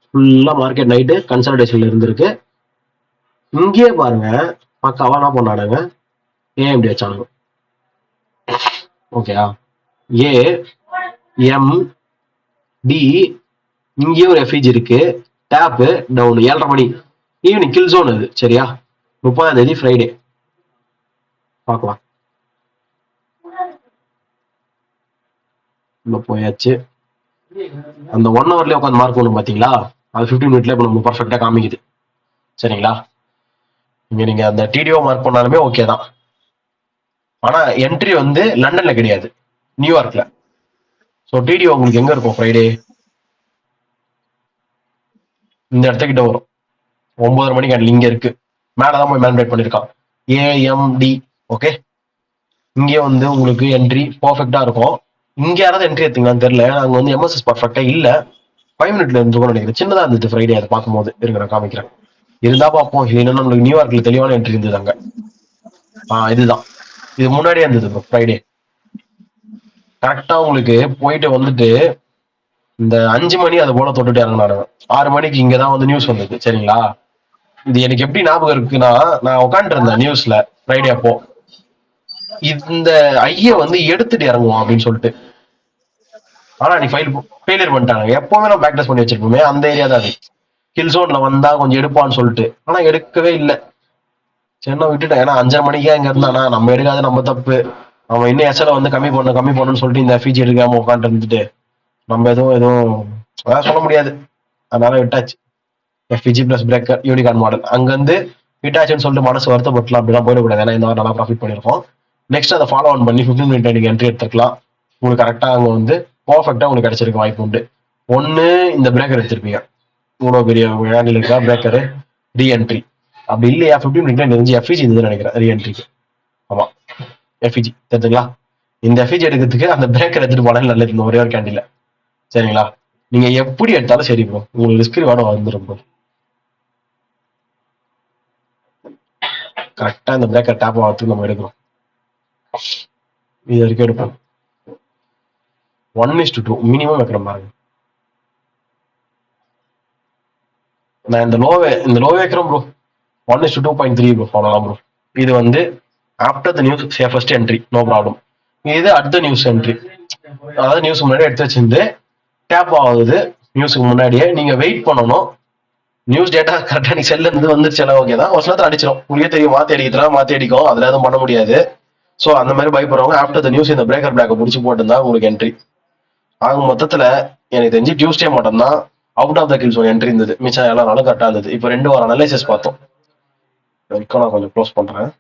ஃபுல்லா மார்க்கெட் நைட்டு கன்சல்டேஷன்ல இருந்திருக்கு. இங்கேயே பாருங்க பக்காவா என்ன பண்ணானுங்க, ஏஎம்டி வச்சானுங்க. ஓகேயா, ஏ எம் டி, இங்கேயே ஒரு எஃப்இஜி இருக்கு. டேப் டவுன் 7:30 மணி ஈவினிங் கில் ஜோன் அது. சரியா, 30ஆம் தேதி ஃப்ரைடே. பார்க்கலாம். உள்ள போயாச்சு. அந்த 1 hourலயே உட்காந்து மார்க் பண்ணும் பாத்தீங்களா, அது 15 மினிட்ல இப்ப நம்ம பர்ஃபெக்டா காமிக்குது. சரிங்களா, நீங்க அந்த டிடிஓ மார்க் பண்ணாலுமே ஓகே தான். ஆனா என்ட்ரி வந்து லண்டன்ல கிடையாது, நியூயார்க்ல. ஸோ டிடிஓ உங்களுக்கு எங்க இருக்கும்? ஃப்ரைடே இந்த இடத்துக்கிட்ட வரும். 9:30 மணிக்கு கேண்டில் இங்க இருக்கு. மேலதான் போய் மேன்பேட் பண்ணிருக்கான், ஏஎம்டி. ஓகே, இங்கே வந்து உங்களுக்கு என்ட்ரி பர்ஃபெக்டா இருக்கும். இங்க யாராவது என்ட்ரி எடுத்தீங்களான்னு தெரியல. அங்க வந்து எம்எஸ்எஸ் பர்ஃபெக்டா இல்ல. 5 மினிட்ல இருந்துக்கும் நினைக்கிறேன். சின்னதா இருந்தது ஃப்ரைடே. அதை பார்க்கும்போது இருங்க நான் காமிக்கிறேன். இருந்தா பார்ப்போம். இல்லைன்னா நம்மளுக்கு நியூயார்க்ல தெளிவான என்ட்ரி இருந்தது அங்க. இதுதான். இது முன்னாடியே இருந்தது ப்ரோ. ஃப்ரைடே கரெக்டா உங்களுக்கு போயிட்டு வந்துட்டு இந்த 5 மணி அது போல தொட்டுட்டு இறங்கினானுங்க. 6 மணிக்கு இங்கதான் வந்து நியூஸ் வந்தது. சரிங்களா, இது எனக்கு எப்படி ஞாபகம் இருக்குன்னா, நான் உட்காந்துட்டு இருந்தேன் நியூஸ்ல ஃப்ரைடே அப்போ. இந்த ஐய வந்து எடுத்துட்டு இறங்குவோம் அப்படின்னு சொல்லிட்டு. ஆனா நீ ஃபெயிலியர் பண்ணிட்டாங்க. எப்பவுமே நம்ம பேக் டெஸ்ட் பண்ணி வச்சிருப்போமே, அந்த ஏரியா தான் அது. கில் ஜோன்ல வந்தா கொஞ்சம் எடுப்பான்னு சொல்லிட்டு. ஆனா எடுக்கவே இல்லை. சரி நான் விட்டுட்டேன். ஏன்னா 5:30 மணிக்கே அங்க இருந்தானா, நம்ம எடுக்காத நம்ம தப்பு. அவன் இன்னும் எஸ்எல வந்து கம்மி பண்ணணும்னு சொல்லிட்டு இந்த எஃபிஜி எடுக்காம உட்காந்து இருந்துட்டு நம்ம எதுவும் அதான் சொல்ல முடியாது. அதனால விட்டாச்சு. Effigy plus breaker unicorn model அங்க வந்து விட்டாச்சுன்னு சொல்லிட்டு மனசு வருத்தப்பட்டலாம். அப்படிலாம் போயிடக்கூடாது. ஏன்னா இந்த மாதிரி நல்லா ப்ராஃபிட் பண்ணிருக்கோம். நெக்ஸ்ட் அதை ஃபாலோ ஆன் பண்ணி 15 மினிட் நீங்க என்ட்ரி எடுத்துக்கலாம். உங்களுக்கு கரெக்டா அங்க வந்து பர்ஃபெக்டா உங்களுக்கு கிடைச்சிருக்க வாய்ப்பு உண்டு. ஒன்னு இந்த பிரேக்கர் எடுத்திருப்பீங்க, இவ்வளோ பெரிய ஹேண்டில் இருக்கா பிரேக்கரு, ரீஎன்ட்ரி. அப்படி இல்லையா 15 மினிட்ல தெரிஞ்சு எஃபிஜி இருந்ததுன்னு நினைக்கிறேன் ரீஎன்ட்ரிக்கு. ஆமா, எஃபிஜி தெரிஞ்சுங்களா. இந்த எஃபிஜி எடுக்கிறதுக்கு அந்த பிரேக்கர் எடுத்துட்டு போனாலும் நல்லது இந்த ஒரே ஒரு கேண்டில். சரிங்களா, நீங்க எப்படி எடுத்தாலும் சரி ப்ரோ, உங்களுக்கு ரிஸ்க் ரிவார்டு வந்துடும் ப்ரோ. கரெக்டா இந்த பிரேக்கர் டேப் ஆகிறதுக்கு நம்ம எடுக்கிறோம். இது வரைக்கும் எடுப்போம். 1:2 மினிமம் வைக்கிற பாருங்க. நான் இந்த லோ வைக்கிறோம் ப்ரோ. 1:2.3 ப்ரோ. அவ்வளோதான் ப்ரோ. இது வந்து after the news safest entry, no problem. இது அட் த நியூஸ் என்ட்ரி, அதாவது நியூஸ் முன்னாடி எடுத்து வச்சிருந்து டேப் ஆகுது. நியூஸுக்கு முன்னாடியே நீங்க வெயிட் பண்ணணும். நியூஸ் டேட்டா கரெக்டா நீ செல்ல இருந்து வந்துருச்சு, ஓகே தான். ஒரு சிலத்துல அடிச்சிடும், உங்களுக்கே தெரியும். மாத்தி அடிக்கும், அதுல எதுவும் பண்ண முடியாது. ஸோ அந்த மாதிரி பயப்படுறவங்க ஆஃப்டர் த நியூஸ் இந்த பிரேக்கர் பிளாக்கை பிடிச்சி போட்டுருந்தா உங்களுக்கு என்ட்ரி ஆகும். மொத்தத்துல எனக்கு தெரிஞ்சு டியூஸ்டே மட்டும் தான் அவுட் ஆஃப் த கில்ஸ் ஒரு என்ட்ரி இருந்தது. மிச்சம் எல்லா நாளும் கரெக்டா இருந்தது. இப்போ 2 வாரம் அனலைசிஸ் பார்த்தோம். வரைக்கும் நான் கொஞ்சம் க்ளோஸ் பண்றேன்.